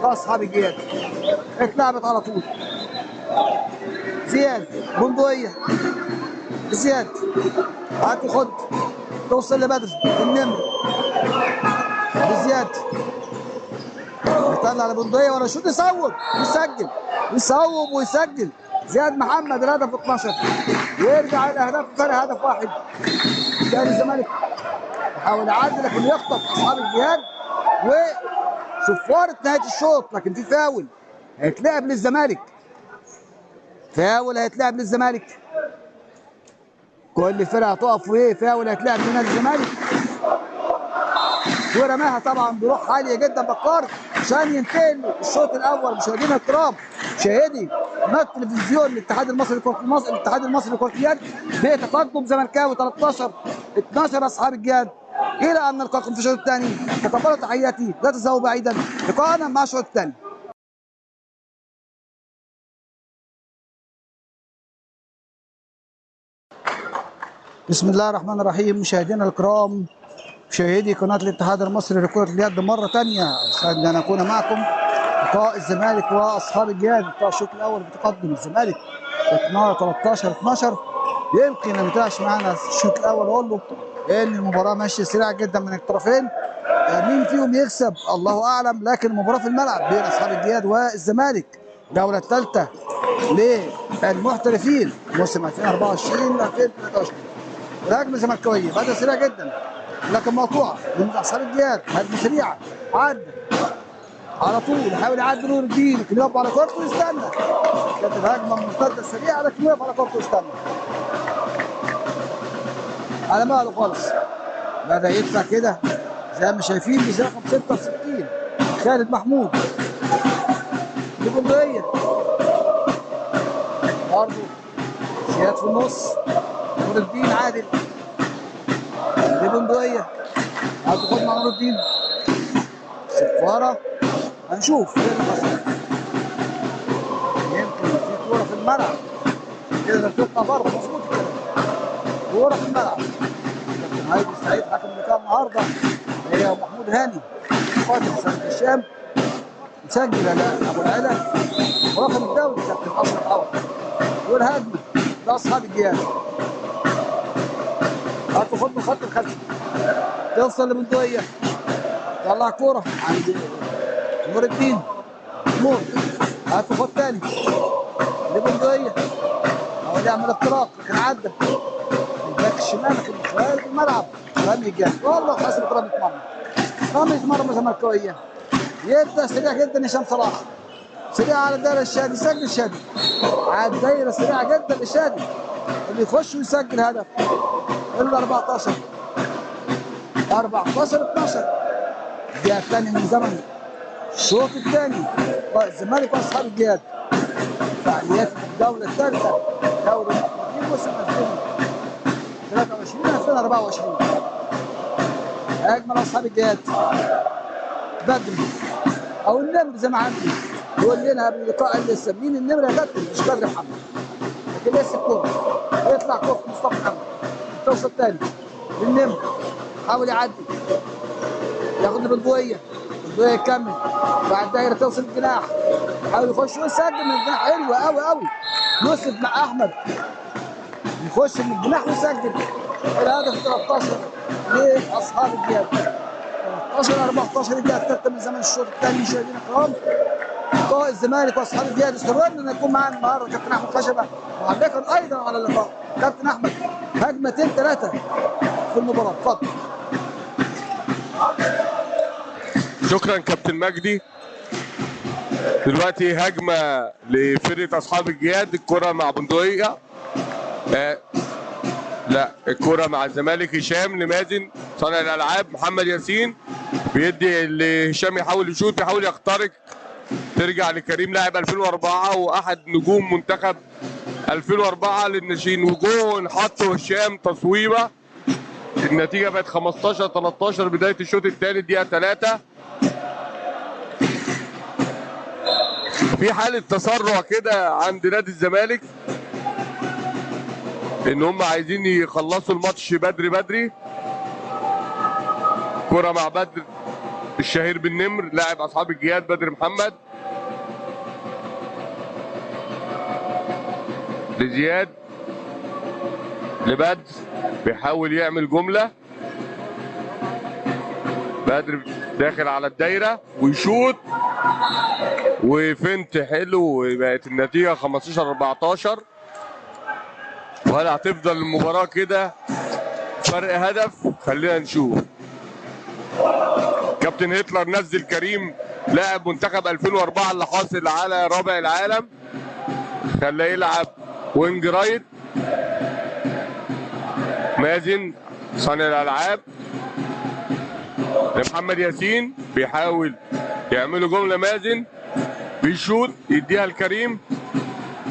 Speaker 1: لاصحاب الجهاد، اتلعبت على طول. زياد بندقيه، زياد هاتوا خد، توصل لبدر النمر بزياد، يطلع لبندقيه ولا شوط، يصوب ويسجل، يصوب ويسجل زياد محمد الهدف 12، ويرجع الاهداف فرق هدف واحد. كان الزمالك يحاول يعدي لكن يخطف اصحاب الجهاد، وصفاره نهايه الشوط، لكن في فاول هيتلعب للزمالك، فاول هيتلعب للزمالك، كل فرقه هتقف وايه، فاول هيتلعب لنادي الزمالك، ورماها طبعا بروح عاليه جدا بكار عشان ينتهي الشوط الاول. مشاهدينا الكرام، مشاهدي قناه تلفزيون الاتحاد المصري لكره مصر، الاتحاد المصري لكره اليد، بتقدم زملكاوي 13-12 اصحاب الجهاد. الى ان نلقاكم في الشوط الثاني، تقبلوا تحياتي، لا تذهبوا بعيدا، لقاءنا مع الشوط الثاني. بسم الله الرحمن الرحيم. مشاهدينا الكرام، مشاهدي قناه الاتحاد المصري لكره اليد، مره ثانيه سعدنا ان اكون معكم. لقاء الزمالك واصحاب الجهاد، لقاء الشوط الاول بتقدم الزمالك 13-12. يمكن ما بيتابعش معانا الشوط الاول اقول له ان المباراه ماشيه سريعه جدا من الطرفين، مين فيهم يكسب الله اعلم، لكن المباراه في الملعب بين اصحاب الجهاد والزمالك، الجوله الثالثه للمحترفين موسم 2024-2023. الهجمه الزملكاويه بدأ سريع جدا لكن مقطوعه من اصحاب الجهاد، هجمه سريعه عدى على طول، يحاول يعدي نور الدين لكن يقف على كورته ويستنى، كانت الهجمه مرتده سريعه لكن يقف على كورته ويستنى على ماله خالص. بدأ يدفع كده زي ما شايفين برقم 66 خالد محمود لبندقيه، برضه زياد في النص، نور الدين عادل لبندقيه، هتاخد مع نور الدين صفاره، هنشوف ايه اللي حصل. يمكن في كوره في الملعب كده تطلع بره، مظبوط كده، كوره في الملعب، لكن هايدي سعيد حكم اللقاء النهارده هي محمود هاني فاضل سنه الشام، مسجل على ابو العلا ورقم الدولي كابتن اشرف عوض. والهجمه لاصحاب الجهاد، هتاخد من خط الخلفي، توصل لبندقيه، طلع كوره عند نور الدين، نور هتاخد تاني لبندقيه، هو يعمل اختراق لكن عدى الباك الشمال لكن خارج الملعب، رمي الجهاد والله حصلت رمية مرمى، رمية مرمى زملكاويه. يبدا سريع جدا هشام صلاح، سريع على الدائره الشادي، يسجل الشادي على الدائره سريعه جدا الشادي اللي يخش ويسجل هدف ال 14 12. الدقيقه الثانيه من زمن الشوط الثاني، الزمالك واصحاب الجهاد. فعاليات الجوله الثالثه دوري المحترفين موسم 2023 2024. اجمل اصحاب الجهاد بدري او النمر زي ما عندي يقول لنا قبل اللقاء قال لسه مين النمر يا كابتن؟ مش بدري محمد، لكن لسه الكوره يطلع كوره مصطفى محمد توصل تاني للنمر، حاول يعدي ياخد بالبويه، البويه يكمل بعد دايره توصل الجناح، حاول يخش ويسجل من الجناح، حلوه قوي قوي يوسف مع احمد يخش من الجناح ويسجل الهدف 13 لاصحاب الجهاد. 13-14 الدقيقه الثالثه من زمن الشوط الثاني. مشاهدينا الكرام لقاء الزمالك واصحاب الجهاد، استمرنا ان يكون معانا النهارده كابتن احمد خشبه معلقا ايضا على اللقاء. كابتن احمد هجمتين ثلاثه في المباراه، اتفضل.
Speaker 2: شكرا كابتن مجدي. دلوقتي هجمه لفرقه اصحاب الجهاد، الكره مع بندقيه لا الكره مع الزمالك. هشام لمازن صانع الالعاب، محمد ياسين بيدي لهشام يحاول يشوط يحاول يخترق، ترجع لكريم لاعب 2004 واحد نجوم منتخب 2004 للناشئين، وجون حطه هشام تصويبه. النتيجه بقت 15-13 بدايه الشوط الثاني الدقيقه 3. في حاله تسرع كده عند نادي الزمالك ان هم عايزين يخلصوا الماتش بدري بدري. كرة مع بدر الشهير بالنمر لاعب اصحاب الجهاد بدر محمد لزياد لبدر بيحاول يعمل جملة. بدر داخل على الدايرة ويشوط وفنت حلو، وبقت النتيجة 15-14. وهل هتفضل المباراة كده فرق هدف؟ خلينا نشوف. كابتن هتلر نزل كريم لاعب منتخب 2004 اللي حاصل على رابع العالم، خلاه يلعب وينج رايت. مازن صانع الالعاب لمحمد ياسين بيحاول يعملوا جمله، مازن بيشوط يديها لكريم،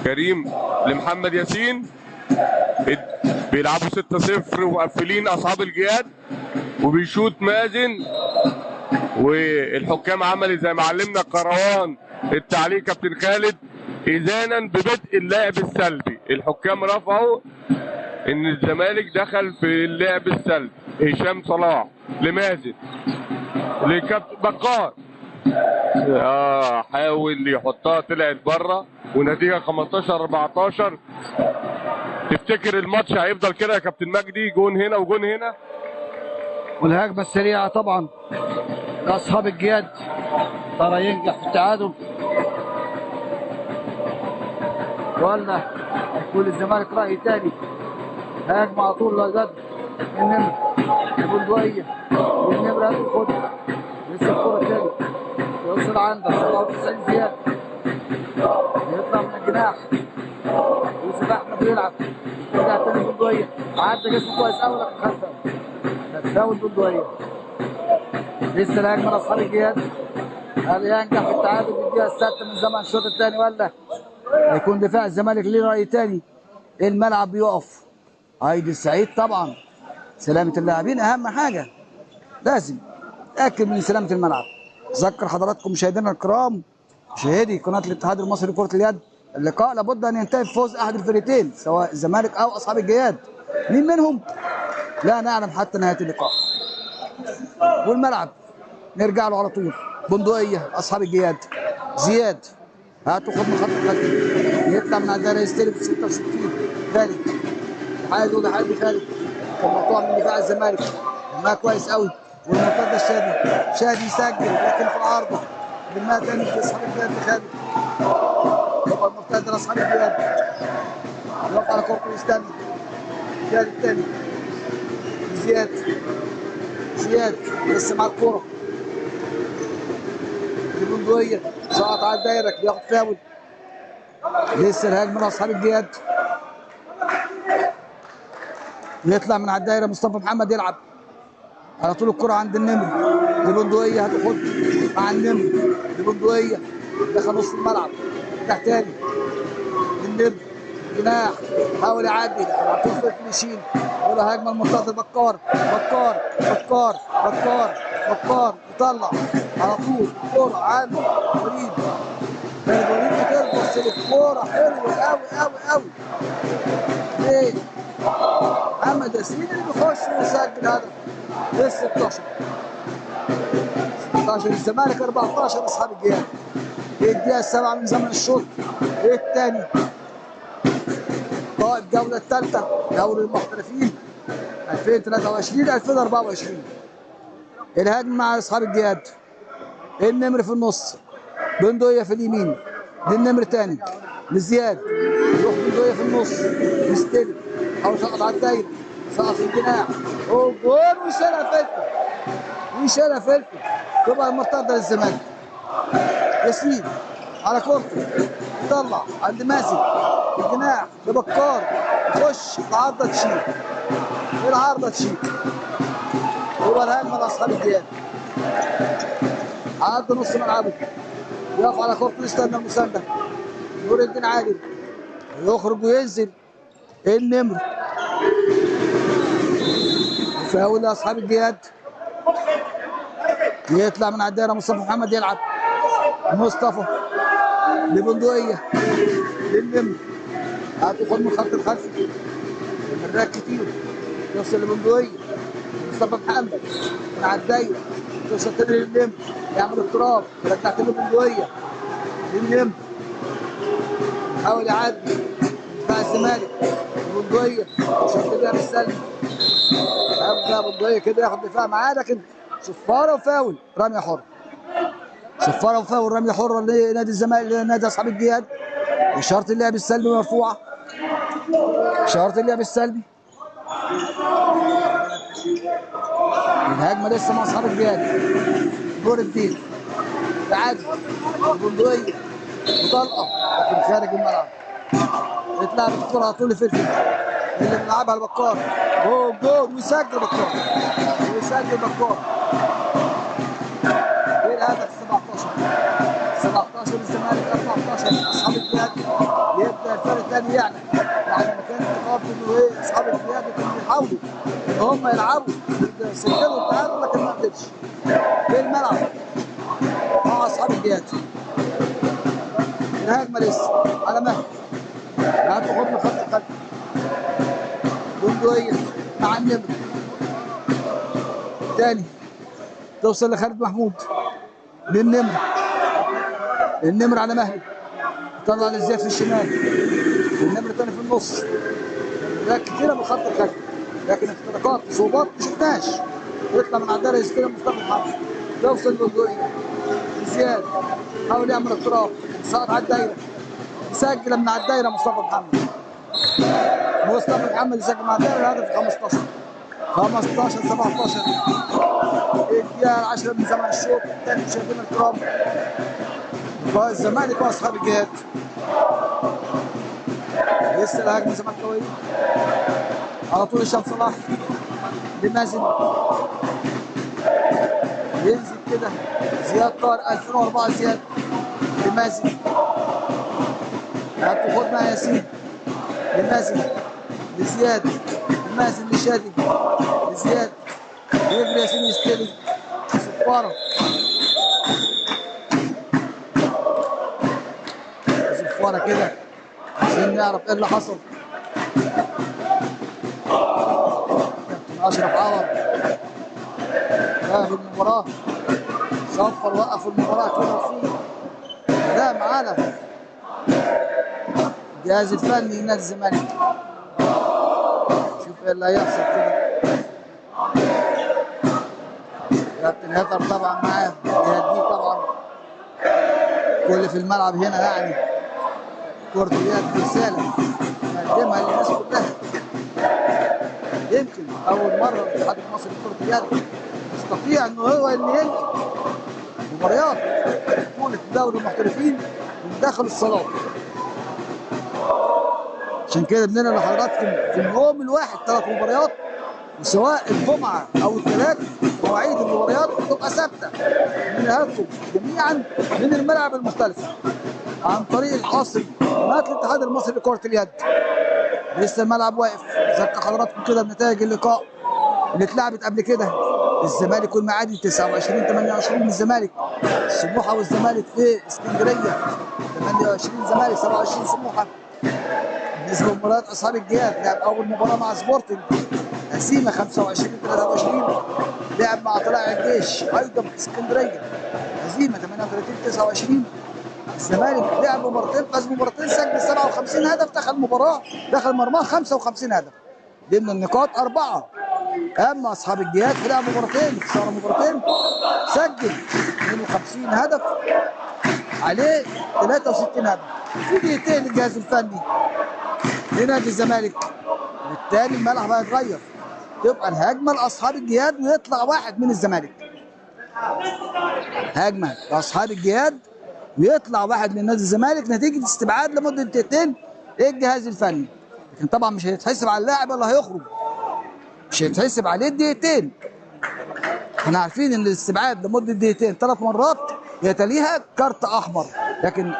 Speaker 2: كريم لمحمد ياسين، بيلعبوا 6-0 ومقفلين اصحاب الجهاد، وبيشوط مازن. والحكام عملت زي ما علمنا كروان التعليق كابتن خالد اذانا ببدء اللعب السلبي. الحكام رفعوا ان الزمالك دخل في اللعب السلبي. هشام صلاح لمازن لكابتن بقار حاول يحطها طلعت بره، ونتيجه 15-14. تفتكر الماتش هيفضل كده يا كابتن مجدي؟ جون هنا وجون هنا،
Speaker 1: والهجمه السريعه طبعا لاصحاب الجهاد ترى ينجح في التعادل ولا هيكون الزمالك راي ثاني؟ هجمه على طول لجد النمر البندقيه، النمر هتاخد لسه الكوره تاني يوصل عندك 97 زياد يطلع من الجناح. يوسف احمد بيلعب يرجع تاني البندقيه، عدى جسمه كويس قوي لكن خد فاول البندقيه. لسه الهجمه لاصحاب الجهاد، هل ينجح في التعادل في الدقيقه السادسه من زمن الشوط الثاني ولا هيكون دفاع الزمالك ليه راي ثاني؟ الملعب بيقف. عايد السعيد طبعا سلامه اللاعبين اهم حاجه، لازم تاكد من سلامه الملعب. اذكر حضراتكم مشاهدينا الكرام مشاهدي قناه الاتحاد المصري لكره اليد، اللقاء لابد ان ينتهي بفوز احد الفريقين سواء الزمالك او اصحاب الجهاد. مين منهم؟ لا نعلم حتى نهايه اللقاء. والملعب نرجع له على طول. بندقيه اصحاب الجهاد، زياد هاتوا خد من خط الخلفي يطلع من عندنا يستلم 66 خالد حاجه خالد كان مقطوع من دفاع الزمالك ما كويس قوي. والمرتده شادي يسجل لكن في العارضه بالماء تاني في اصحاب الجهاد خالد يبقى المرتده لاصحاب الجهاد يقف على كورته ويستنى خالد الثاني زياد لسه مع الكوره البندقيه سقط على الدايره بياخد فاول. لسه الهجمه لاصحاب الجهاد، يطلع من على الدايره مصطفى محمد يلعب على طول الكره عند النمر. البندقيه هتاخد مع النمر، البندقيه دخل نص الملعب تحت تاني الجناح حاول يعدي لكن على طول فلفل يشيل. ولا هجمه المرتده بكار بكار بكار بكار بكار يطلع على طول كوره عن وليد. وليد بترقص الكوره حلوه قوي قوي قوي. ليه؟ محمد ياسين اللي بيخش ويسجل هدف لل 16. 16 الزمالك 14 اصحاب الجهاد. الدقيقة 7 من زمن الشوط الثاني. قائد الجولة الثالثة دوري المحترفين 2023 2024. الهجمة مع اصحاب الجهاد. النمر في النص، بندقية في اليمين للنمر تاني لزياد، يروح بندقية في النص يستلم حاول يسقط على الدايرة، سقط في الجناح وجول ويشيلها فلتة ويشيلها فلتة. تبقى المرتدة للزمالك. ياسين على كورته يطلع عند مازن الجناح لبكار يخش العارضة تشيل العارضة تشيل. هو الهجمة لاصحاب الجهاد. عدى نص ملعبه يقف على كورته يستنى المسانده. نور الدين عادل يخرج وينزل النمر. فاول لاصحاب الجهاد. يطلع من على الدايره مصطفى محمد يلعب. مصطفى لبندقيه للنمر هتدخل من خط الخلفي. المراك كتير يوصل لبندقيه مصطفى محمد من على الدايره توصل تاني للنمر يعمل اضطراب رجعت له بندقيه للنمر يحاول يعدي دفاع الزمالك. بندقيه شد بيها بالسلم ابدا بندقيه كده ياخد دفاع معاه لكن صفاره وفاول رميه حره. صفاره وفاول رميه حره لنادي الزمالك لنادي اصحاب الجهاد. اشاره اللعب السلبي مرفوعه. اشاره اللعب السلبي. الهجمه لسه مع اصحاب الجهاد. نور الدين تعادل البندقيه وطلقه لكن خارج الملعب. اتلعبت الكره على طول لفلفل اللي بيلعبها لبكار. جول جول ويسجل بكار ويسجل بكار. ايه الهدف 17 الزمالك 14 اصحاب الجهاد. يبدا الفريق الثاني يعلى بعد ما كان انتقاد انه ايه اصحاب الجهاد كانوا بيحاولوا ان هم يلعبوا يسجلوا التعادل لكن ما قدرش في الملعب مع اصحاب الجهاد. الهجمه لسه على مهدي هتاخد من خط الخلف. بندقيه مع النمر تاني توصل لخالد محمود للنمر. النمر على مهدي طلع لزياد في الشمال. النمر تاني في النص. تمريرات كتيره من خط الخلف لكن اختراقات صعوبات ما شفناش. يطلع من على الدايره يستلم مصطفى محمد يوصل للبندقيه زياد حاول يعمل اختراق سقط على الدايره يسجل من على الدايره مصطفى محمد. مصطفى محمد يسجل مع الدايره الهدف 15 17. الدقيقه 10 من زمن الشوط الثاني. مشاهدينا الكرام الزمالك واصحاب الجهاد. لسه الهجمه زملكاويه على طول. هشام صلاح لمازن ينزل كده. زياد طارق 2004 زياد لمازن هتاخد مع ياسين لمازن لزياد لمازن لشادي لزياد يجري ياسين يستلم صفاره. صفاره كده عشان نعرف ايه اللي حصل. كابتن اشرف عوض في المباراه صفر وقف المباراه كده وفي كلام على الجهاز الفني لنادي الزمالك. شوف ايه اللي هيحصل كده. كابتن هيثر طبعا معاه بيهديه طبعا. كل في الملعب هنا يعني كرة اليد رسالة نقدمها للناس كلها. يمكن أول مرة الاتحاد المصري لكرة اليد يستطيع إنه هو اللي ينقل مباريات بطولة دوري المحترفين من داخل الصالات. عشان كده بننقل لحضراتكم في اليوم الواحد 3 مباريات وسواء الجمعة أو الثلاث مواعيد المباريات بتبقى ثابتة. بننقلكم جميعا من الملعب المختلف. عن طريق الحاصل قناه الاتحاد المصري لكره اليد. لسه الملعب واقف. ذكر حضراتكم كده بنتائج اللقاء اللي اتلعبت قبل كده. الزمالك والمعادي 29-28 من الزمالك. سموحه والزمالك في اسكندريه 28 زمالك 27 سموحه. بالنسبه لمباريات اصحاب الجهاد لعب اول مباراه مع سبورتنج هزيمه 25-23. لعب مع طلائع الجيش ايضا في اسكندريه هزيمه 38-29. الزمالك لعب مباراتين فاز مباراتين سجل 57 هدف دخل مرماه 55 هدف. ضمن النقاط 4. اما اصحاب الجهاد في لعب مباراتين خسر مباراتين سجل 52 هدف عليه 63 هدف. في دقيقتين الجهاز الفني لنادي الزمالك بالتالي الملعب هيتغير. تبقى الهجمه لاصحاب الجهاد ويطلع واحد من الزمالك. هجمه لاصحاب الجهاد ويطلع واحد من نادي الزمالك نتيجه استبعاد لمده دقيقتين الجهاز الفني. لكن طبعا مش هيتحسب على اللاعب اللي هيخرج. مش هيتحسب عليه الدقيقتين. احنا عارفين ان الاستبعاد لمده دقيقتين 3 مرات يتليها كارت احمر. لكن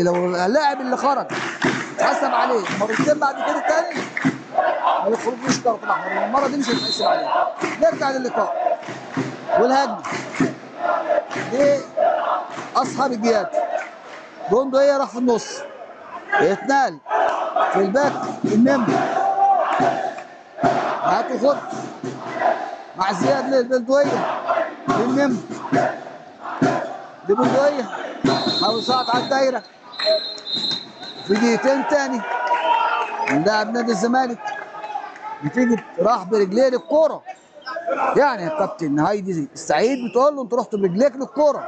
Speaker 1: لو اللاعب اللي خرج اتحسب عليه مرتين بعد كده تاني ما يخرجوش كارت احمر. المره دي مش هيتحسب عليه. نرجع للقاء والهجمه لاصحاب الجهاد. بندقيه راح في النص يتنقل في الباك النمر هاتوا خد مع زياد للبندقيه للنمر لبندقيه حاول يصعد على الدايره في دقيقتين تاني من لاعب نادي الزمالك نتيجه راح برجليه للكوره. يعني الكابتن هايدي السعيد بتقول له انت رحت برجليك للكوره.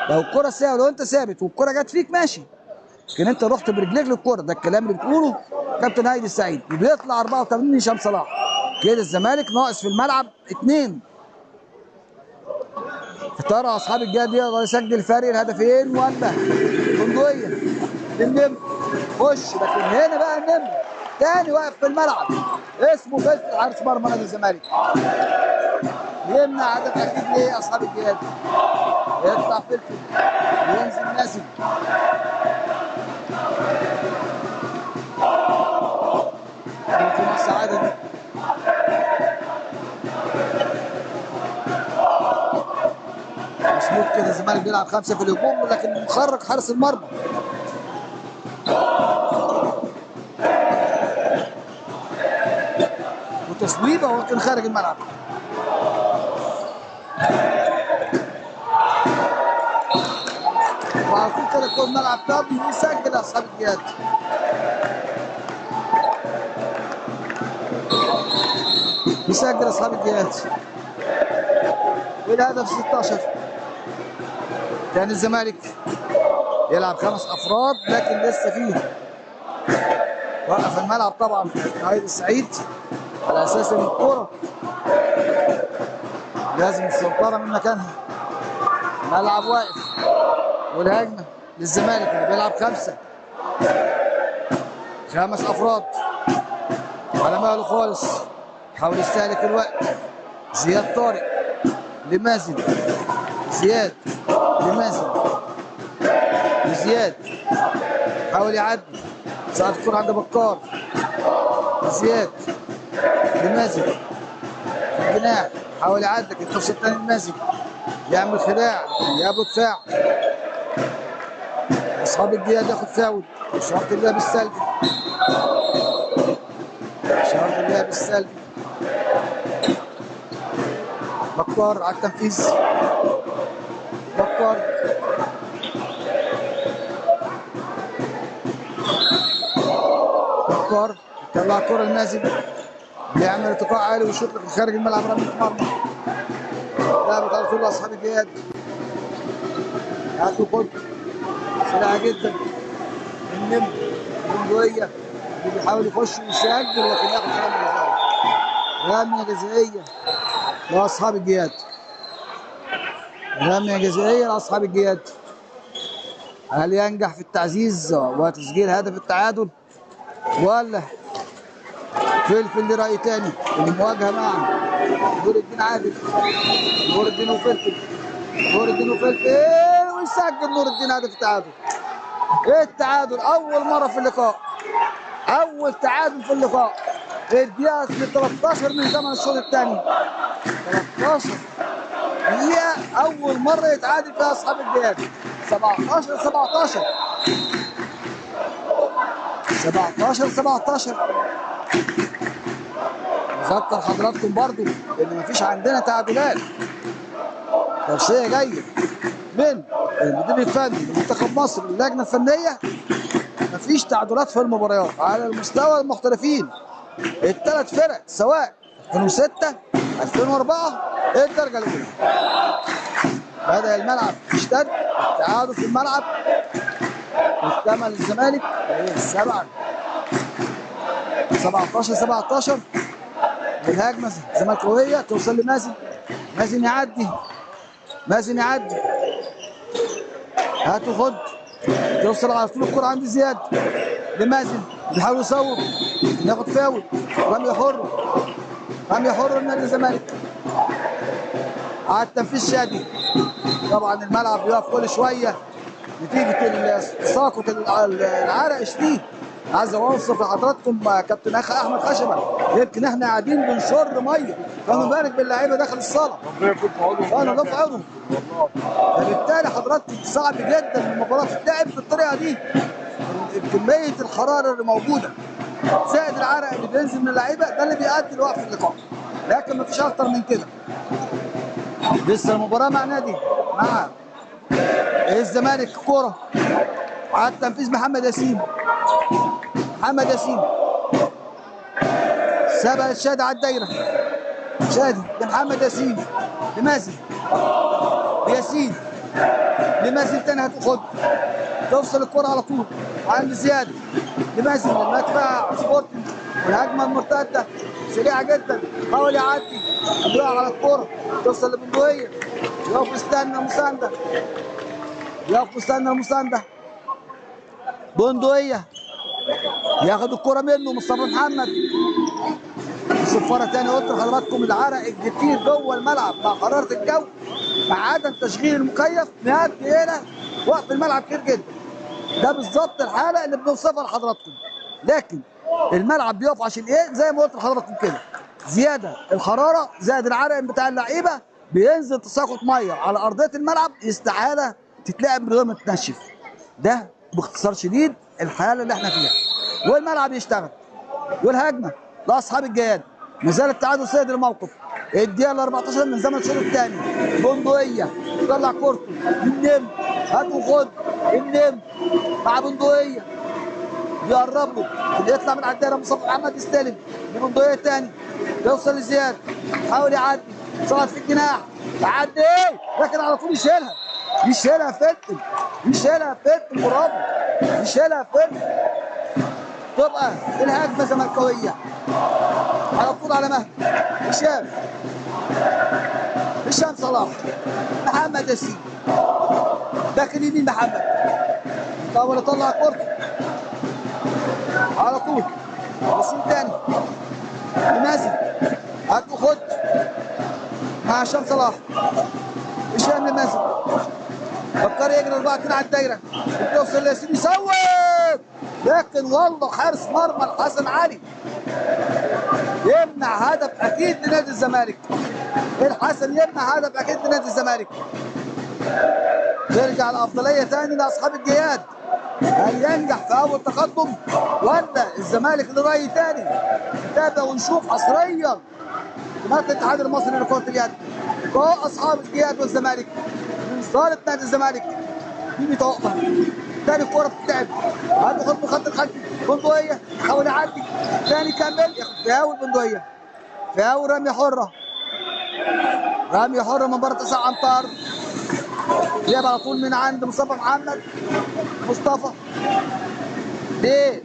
Speaker 1: لو الكوره لو انت ثابت والكوره جت فيك ماشي. لكن انت رحت برجليك للكوره. ده الكلام اللي بتقوله كابتن هايدي السعيد. بيطلع 84 هشام صلاح. كده الزمالك ناقص في الملعب 2. ترى اصحاب الجهاد يقدر يسجل فرق الهدفين ولا بندقيه للنمر خش. لكن هنا بقى النمر تاني واقف في الملعب اسمه فلفل حارس مرمى نادي الزمالك يمنع هدف اكيد لاصحاب الجهاد. يطلع فلفل ينزل نازل في السعاده دي. مظبوط كده الزمالك بيلعب 5 في الهجوم لكن مخرج حارس المرمى. وتصويبه ولكن خارج الملعب. وعلى طول كده كل الملعب فاضي ويسجل اصحاب الجهاد. يسجل اصحاب الجهاد والهدف 16. كان الزمالك يلعب 5 افراد لكن لسه فيه وقف الملعب طبعا هايدي السعيد على اساس ان الكوره لازم السيطره من مكانها. الملعب واقف والهجمه للزمالك اللي بيلعب 5 افراد على ماله خالص. حاول يستهلك الوقت. زياد طارق لمازن زياد لمازن وزياد حاول يعدي ساعد الكرة عند بكار. زياد لمازن في الجناح حاول يعدي لكن الطرف الثاني لمازن يعمل خداع يقابله دفاع. اصحاب الجهاد ياخد فاول. شرط اللعب السلبي. شرط اللعب السلبي. بكار على التنفيذ. بكار طلع الكرة لمازن بيعمل ارتقاء عالي ويشوط لك خارج الملعب رمية مرمى. لعبت على طول اصحاب الجهاد. هاتوا خد سريعة جدا. النمر البندقية اللي بيحاول يخش ويسجل لكن ياخد رمية جزائية لاصحاب الجهاد. رمية جزائية لاصحاب الجهاد. هل ينجح في التعزيز وتسجيل هدف التعادل ولا فلفل لرأي تاني؟ المواجهة مع نور الدين عادل. نور الدين وفلفل. نور الدين وفلفل ويسجل نور الدين هدف التعادل. التعادل اول مره في اللقاء، اول تعادل في اللقاء. الدقيقه 13 من زمن الشوط الثاني. 13 دقيقه اول مره يتعادل فيها اصحاب الجهاد. 17 17 17 17. اذكر حضراتكم برضو ان مفيش عندنا تعادلات. توصيه جايه من المدير الفني لمنتخب مصر اللجنه الفنيه، مفيش تعادلات في المباريات على المستوى المحترفين. الثلاث فرق سواء 2006 2004 الدرجه الاولى. بدا الملعب يشتد، التعادل في الملعب واكتمل الزمالك السبعه 17 17. الهجمه الزمالكاويه توصل لمازن، مازن يعدي، مازن يعدي، هات وخد، توصل على طول الكره عند زياد لمازن، بيحاول يصوب، ياخد فاول، رمي حر، رمي حر لنادي الزمالك. على التنفيذ شادي. طبعا الملعب بيقف كل شويه نتيجه تساقط العرق شديد. عايز اوصف لحضراتكم كابتن احمد خشبه، يمكن احنا قاعدين بنشر ميه، فما بالك باللعيبه داخل الصاله. ربنا يكون في عونهم. فبالتالي حضراتكم صعب جدا المباراه تتلعب بالطريقه دي. كميه الحراره اللي موجوده زائد العرق اللي بينزل من اللعيبه ده اللي بيؤدي لوقف اللقاء، لكن مفيش اكتر من كده. لسه المباراه مع نادي مع الزمالك. كوره على التنفيذ محمد ياسين، محمد ياسين سبق الشادي على الدايره، شادي لمحمد ياسين لمازن، ياسين لمازن تاني هتاخد، توصل الكرة على طول عند زياد لمازن المدفع سبورتنج، والهجمه المرتده سريعه جدا، حاول يعدي بيقع على الكرة، توصل لبندقية، يقف يستنى مسانده، يقف يستنى المسانده، بندقية ياخد الكرة منه مصطفى محمد. صفارة تاني قلت لحضراتكم العرق الكتير جوه الملعب مع حرارة الجو مع عدم تشغيل المكيف بيؤدي إلى وقف الملعب كتير جدا. ده بالظبط الحالة اللي بنوصفها لحضراتكم، لكن الملعب بيقف عشان إيه؟ زي ما قلت لحضراتكم كده، زيادة الحرارة زائد العرق بتاع اللعيبة، بينزل تساقط مية على أرضية الملعب، استحالة تتلعب من غير ما تنشف. ده باختصار شديد الحالة اللي احنا فيها. والملعب يشتغل، والهجمة لاصحاب الجياد، ما زال التعادل سيد الموقف. الدقيقه 14 من زمن الشوط الثاني، بندقيه طلع كورته النم، هات وخد النم مع بندقيه بيقرب له، اللي يطلع من على الدايره مصطفى محمد يستلم لبندقيه ثاني، يوصل لزياد، حاول يعدي، صعد في الجناح، تعدي لكن على طول يشيلها، يشيلها فتن، يشيلها فتن، برافو، يشيلها فتن. تبقى الهجمه زملكاويه على طول على مهدي، هشام صلاح، محمد ياسين باك اليمين، محمد يحاول يطلع كورته على طول، ياسين تاني لمازن، هات وخد مع هشام صلاح، هشام لمازن، فكر يجري 4-2 على الدايره، بتوصل لياسين يصوب، لكن والله حارس مرمى الحسن علي يمنع هدف اكيد لنادي الزمالك. الحسن يمنع هدف اكيد لنادي الزمالك. ترجع الافضليه ثاني لاصحاب الجياد. هل ينجح في اول تقدم ولا الزمالك لراي ثاني؟ نتابع ونشوف حصريا في قناه الاتحاد المصري لكره اليد. لقاء اصحاب الجياد والزمالك من صاله نادي الزمالك. مين بيتوقف؟ ثاني كوره بتتلعب، هات خط خط الخلفي، بندقيه حاول يعدي، ثاني كمل، ياخد فاول بندقيه، فاول رميه حره، رميه حره من بره 9 امتار، جاب على طول من عند مصطفى محمد، مصطفى ليه؟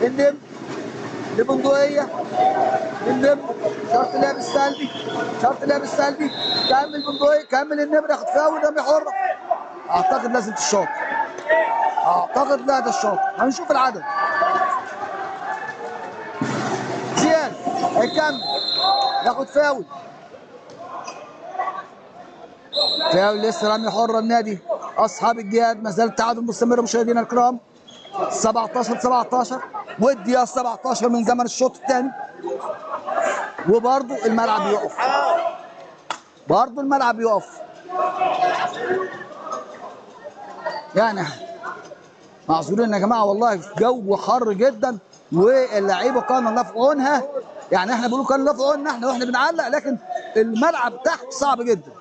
Speaker 1: النم لبندقيه، النم شرط اللعب السلبي، شرط اللعب السلبي، كمل بندقيه، كمل النمر، ياخد فاول رميه حره. اعتقد لازم تشاط، اعتقد لا ده الشاط، هنشوف العدد. زياد هيكمل ياخد فاول، فاول لسه رمي حره النادي اصحاب الجهاد ما زال التعادل مستمر مشاهدينا الكرام 17-17 والدقيقه 17 من زمن الشوط الثاني. وبرضه الملعب يقف، برضه الملعب يقف. يعني معذورين يا جماعه والله، في جو حر جدا واللعيبه كانوا الله في عونها. يعني احنا بنقول كان الله في عوننا احنا واحنا بنعلق، لكن الملعب تحت صعب جدا،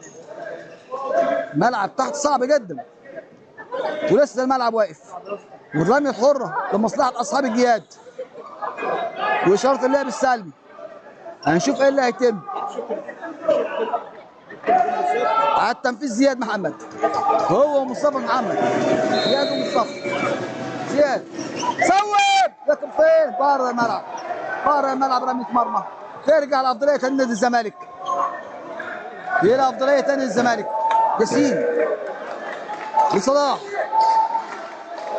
Speaker 1: الملعب تحت صعب جدا ولسه الملعب واقف. والرميه الحره لمصلحه اصحاب الجهاد واشاره اللعب السلبي. هنشوف ايه اللي هيتم. على التنفيذ زياد محمد، هو ومصطفى محمد، زياد ومصطفى. زياد صوب، لكن فين؟ بره الملعب، بره الملعب. رمية مرمى ترجع لافضليه تاني نادي الزمالك، يلعب افضليه تاني للزمالك. ياسين لصلاح،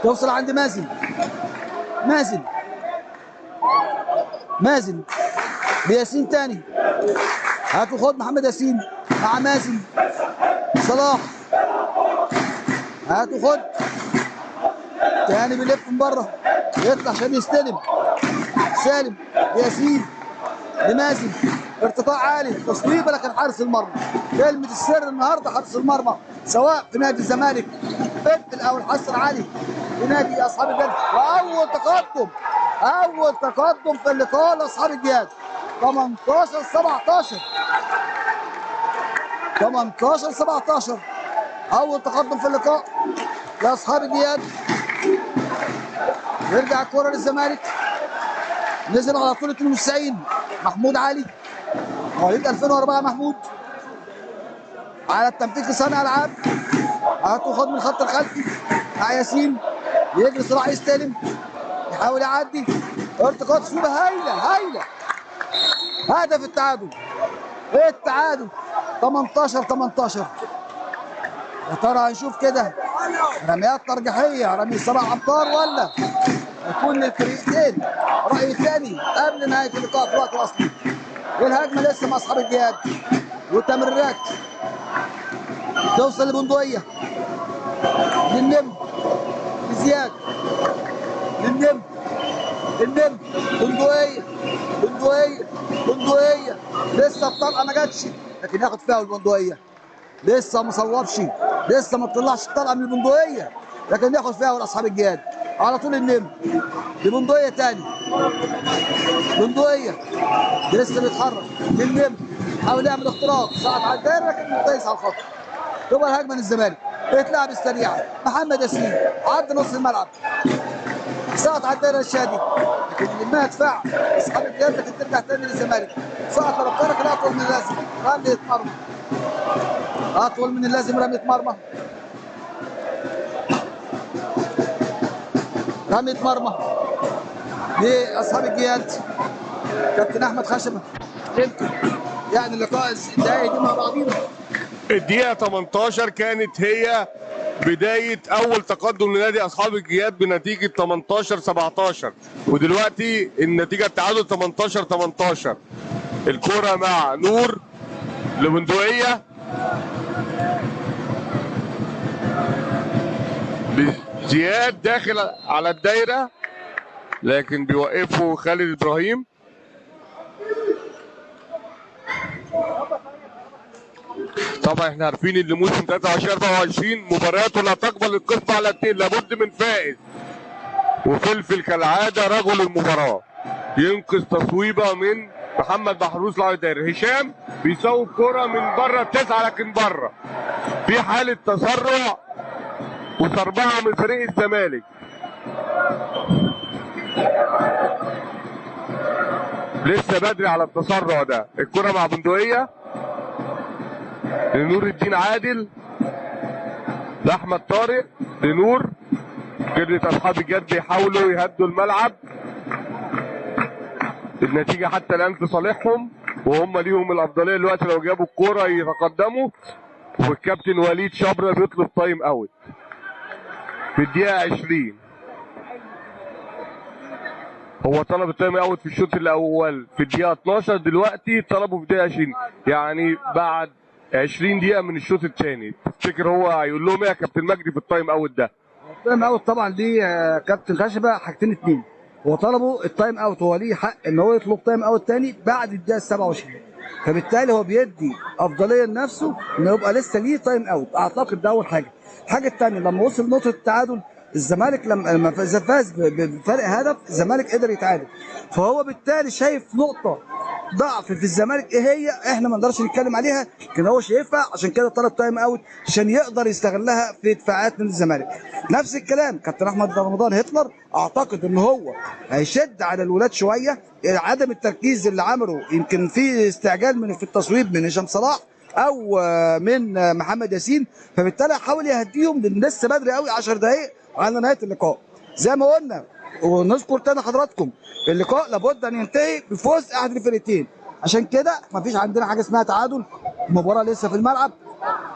Speaker 1: توصل عند مازن، مازن بياسين تاني. هاتوا خد محمد ياسين مع مازن. صلاح هاتوا خد تاني، بيلف من بره يطلع عشان يستلم. سالم ياسين لمازن، ارتقاء عالي، تصويبه لكن حارس المرمى. كلمه السر النهارده حارس المرمى، سواء في نادي الزمالك بدل او الحصر علي في نادي اصحاب الجهاد. واول تقدم، اول تقدم في اللقاء لاصحاب الجهاد 18-17. 18-17 اول تقدم في اللقاء لاصحاب الجهاد. يرجع الكره للزمالك، نزل على طول 92 محمود علي، مواليد 2004 محمود، على التنفيذ لصانع العاب. هاتوا خد من الخط الخلفي مع ياسين، يجري صلاح يستلم، يحاول يعدي، ارتقاء تصويبه هايله. هدف التعادل، التعادل 18-18. يا ترى هنشوف كده رميات ترجيحيه، رمي 7 امتار، ولا يكون للفريقين راي ثاني قبل نهايه اللقاء في الوقت الاصلي. والهجمه لسه مع اصحاب الجهاد، والتمريرات توصل لبندقيه، للنمر، لزياد، للنمر، بندقيه لسه الطلقه ما جاتش، لكن ياخد فيها البندقيه. لسه ما صوبش، لسه ما طلعش الطلقه من البندقيه، لكن ياخد فيها والاصحاب الجهاد. على طول النمر لبندقيه تاني، بندقيه لسه بيتحرك للنمر، حاول يعمل اختراق، صعد على الدايره لكن دايس على الخط. تبقى الهجمه للزمالك، اتلعب السريعه، محمد ياسين عدى نص الملعب، سقط على الدايره الشادي، لكن لما دفاع اصحاب الجهاد لكن ترجع تاني للزمالك. سقط على الطرف الاطول من اللازم، رميه مرمى، اطول من اللازم، رميه مرمى، رميه مرمى لاصحاب الجهاد. كابتن احمد خشبه، انتوا يعني اللقاء الدقايق دي مع بعضينا.
Speaker 2: الدقيقة 18 كانت هي بداية أول تقدم لنادي أصحاب الجهاد بنتيجة 18-17، ودلوقتي النتيجة التعادل 18-18. الكرة مع نور لبندقية، زياد داخل على الدايرة لكن بيوقفه خالد إبراهيم. طبعا احنا عارفين ان موسم 23-24 مبارياته لا تقبل القسم على التين، لابد من فائز. وفلفل كالعاده رجل المباراه ينقذ تصويبه من محمد محروس لاعب الدايره. هشام بيصوب كره من بره التسعه لكن بره، في حاله تسرع وسربعه من فريق الزمالك. لسه بدري على التسرع ده. الكره مع بندقيه لنور الدين عادل، لاحمد طارق، لنور. جرة اصحاب الجد بيحاولوا يهدوا الملعب، النتيجه حتى الان في صالحهم وهم ليهم الافضليه دلوقتي، لو جابوا الكوره يتقدموا. والكابتن وليد شبرا بيطلب تايم اوت في الدقيقه 20. هو طلب التايم اوت في الشوط الاول في الدقيقه 12، دلوقتي طلبه في الدقيقه 20، يعني بعد 20 دقيقه من الشوط الثاني، تفتكر هو هيقول لهم ايه يا كابتن مجدي في التايم اوت ده؟
Speaker 1: التايم اوت طبعا ليه كابتن خشبه حاجتين اتنين. هو طلبوا التايم اوت، هو ليه حق ان هو يطلب تايم اوت تاني بعد الدقيقه 27. فبالتالي هو بيدي افضليه لنفسه انه يبقى لسه ليه تايم اوت. اعتقد ده اول حاجه. الحاجه الثانيه لما وصل نقطه التعادل، الزمالك لما فاز بفرق هدف، الزمالك قدر يتعادل. فهو بالتالي شايف نقطه ضعف في الزمالك ايه هي، احنا ما نقدرش نتكلم عليها، لكن هو شايفها عشان كده طلب تايم اوت عشان يقدر يستغلها في دفاعات من الزمالك. نفس الكلام كابتن احمد رمضان هتلر، اعتقد ان هو هيشد على الولاد شويه. عدم التركيز اللي عمله يمكن في استعجال في التصويب من هشام صلاح او من محمد ياسين، فبالتالي حاول يهديهم لان لسه بدري قوي 10 دقائق على نهايه اللقاء. زي ما قلنا ونذكر تاني حضراتكم، اللقاء لابد ان ينتهي بفوز احد الفرقتين، عشان كده مفيش عندنا حاجه اسمها تعادل. المباراه لسه في الملعب،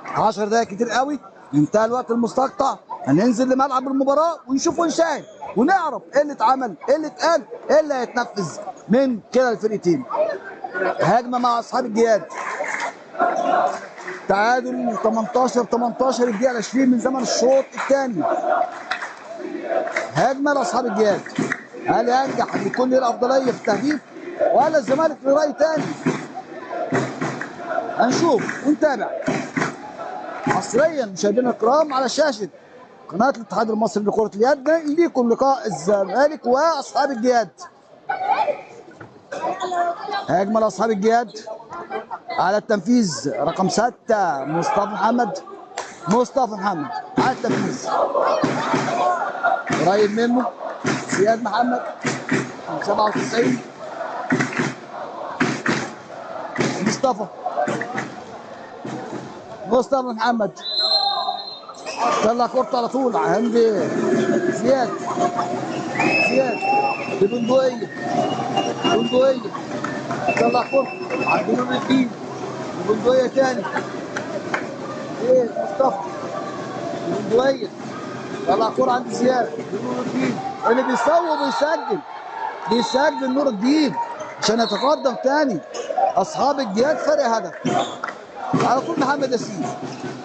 Speaker 1: 10 دقائق كتير قوي، انتهى الوقت المستقطع، هننزل لملعب المباراه ونشوف ونشاهد ونعرف ايه اللي اتعمل، ايه اللي اتقال، ايه اللي هيتنفذ من كلا الفرقتين. هجمه مع اصحاب الجياد، تعادل 18 الدقيقه 20 من زمن الشوط الثاني. هجمه لاصحاب الجياد، هل ينجح ان يكون له الافضليه في التهديف ولا الزمالك له راي ثاني؟ هنشوف ونتابع حصريا مشاهدينا الكرام على شاشه قناه الاتحاد المصري لكره اليد، ليكم لقاء الزمالك واصحاب الجياد. هجمه لاصحاب الجياد على التنفيذ رقم 6 مصطفى محمد على التنفيذ، قريب منه زياد محمد 97. مصطفى محمد طلع كورته على طول عند زياد ببندقيه طلع كورته عند نور الدين ببندقيه تاني. مصطفى ببندقيه طلع كوره عند زياد بنور الدين اللي بيصوب بيسجل نور الدين عشان يتقدم تاني اصحاب الجياد فرق هدف. على طول محمد ياسين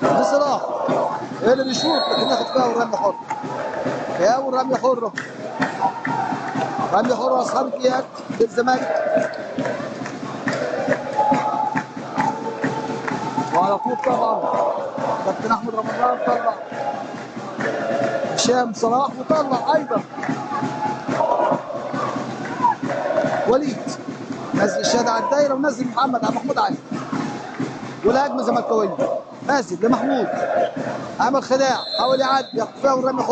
Speaker 1: بصراحه اللي بيشوط لكن ياخد فيها ورمي حر. رمي حر اصحاب الجياد للزمالك، وعلى طول طبعا كابتن احمد رمضان طلع هشام صلاح وطلع ايضا وليد، نزل الشهاده على الدايره ونزل محمود علي، والهجمه زملكاويه نازل لمحمود، عمل خداع حاول يعدي ياخد فيها ورمي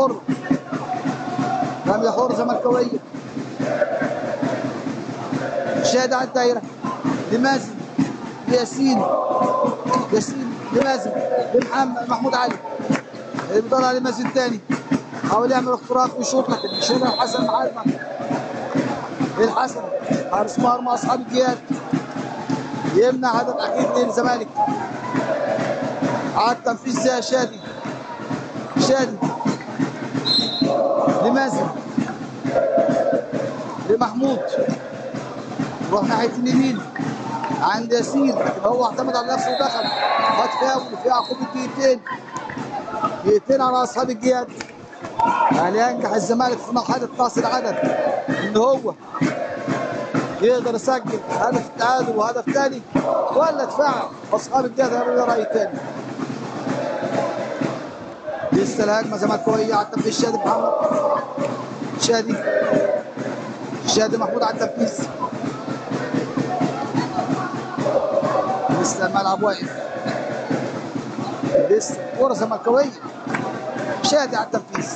Speaker 1: حر زملكاويه. الشهاده على الدايره لمازن ياسين لمازن محمود علي اللي بيطلع لمازن تاني، حاول يعمل اختراق ويشوط لكن مش هنا. الحسن معلمه حارس مرمى اصحاب الجياد يمنع هدف اكيد للزمالك. على التنفيذ زي شادي لمازن لمحمود، روح ناحيه اليمين عند ياسين لكن هو اعتمد على نفسه ودخل خد فاول في عقوبه دقيقتين على اصحاب الجياد. هل ينجح الزمالك في مرحله نقص العدد ان هو يقدر يسجل هدف التعادل وهدف ثاني، ولا دفاع اصحاب الجياد هيعملوا راي ثاني؟ لسه الهجمه زملكاويه على التنفيذ، شادي محمود على التنفيذ، لسه الملعب واقف، لسه كوره زملكاويه، شادي على التنفيذ،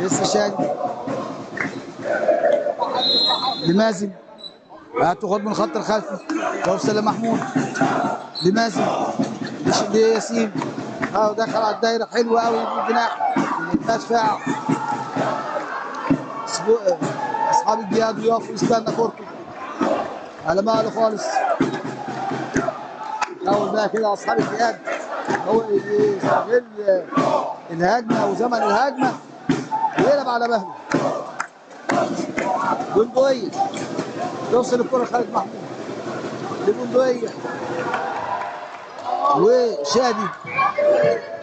Speaker 1: لسه شادي لمازن هتاخد من الخط الخلفي توصل لمحمود لمازن لياسين دخل على الدايره حلوه قوي بالجناح الدفاع. اصحاب الجياد يقفوا يستنى كورته على ماله خالص. اول بقى كده اصحاب الجياد هو يستغل الهجمه وزمن الهجمه ويلعب على مهله. بندقية توصل الكرة لخالد محمود لبندقية وشادي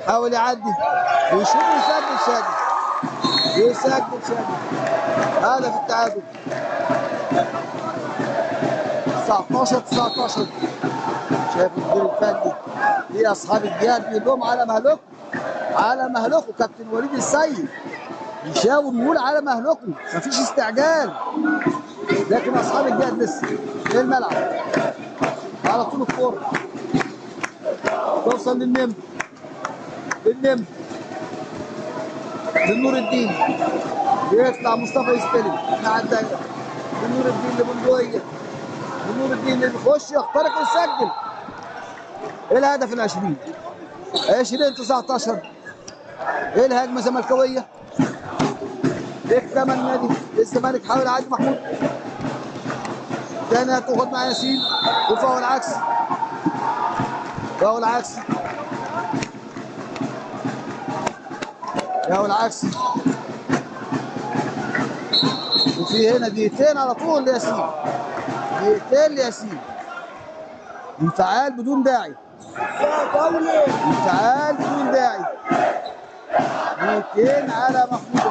Speaker 1: حاول يعدي ويشوف يسجل شادي هدف التعادل 19 شايف المدير الفني ليه اصحاب الجهاد بيقول لهم على مهلكم كابتن وليد السيد يشاور ويقول على مهلكم مفيش استعجال لكن اصحاب الجهاد لسه في الملعب على طول الكوره توصل للنمر لنور الدين يطلع مصطفى يستلم مع الدايره لنور الدين لبندقيه نور الدين اللي بيخش يخترق ويسجل الهدف ال 20 الهجمه الزملكاويه اكتمل نادي الزمالك حاول يعدي محمود تاني هتاخد مع ياسين وفاول عكسي وفي هنا دقيقتين على طول لياسين انفعال بدون داعي دقيقتين على محمد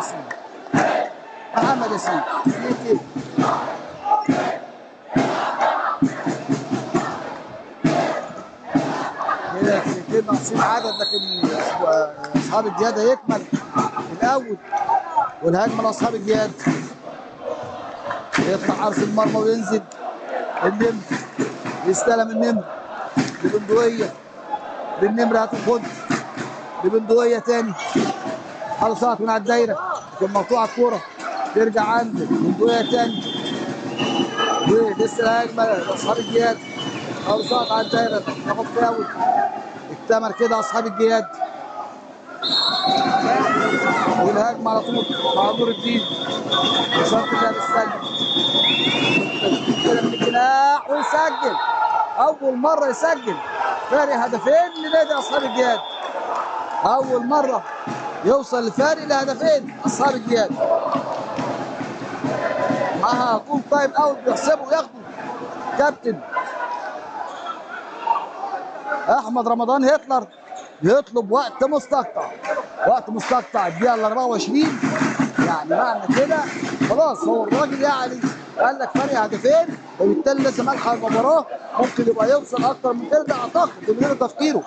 Speaker 1: ياسين دقيقتين ناقصين عدد لكن اصحاب الجهاد هيكمل الاول والهجمه لاصحاب الجهاد يطلع حارس المرمى وينزل النمر يستلم النمر لبندقيه بالنمر هتاخد لبندقيه تاني خلصت من على الدايره كان مقطوعه الكوره ترجع عند بندقيه تاني ولسه الهجمه لاصحاب الجهاد خلصت على الدايره تاخد فاول اكتمل كده اصحاب الجهاد والهجمه على طول مع نور الدين وشرط اللعب السلبي كده من الجناح ويسجل اول مره يسجل فارق هدفين لنادي اصحاب الجهاد اول مره يوصل لفارق لهدفين اصحاب الجهاد معاها طول تايم اوت بيحسبوا وياخدوا كابتن احمد رمضان هتلر يطلب وقت مستقطع الدقيقه 24 يعني معنى كده خلاص هو الراجل يعني قال لك فرق هدفين وبالتالي لازم الحق المباراه ممكن يبقى يوصل اكتر من كده اعتقد من غير تفكيره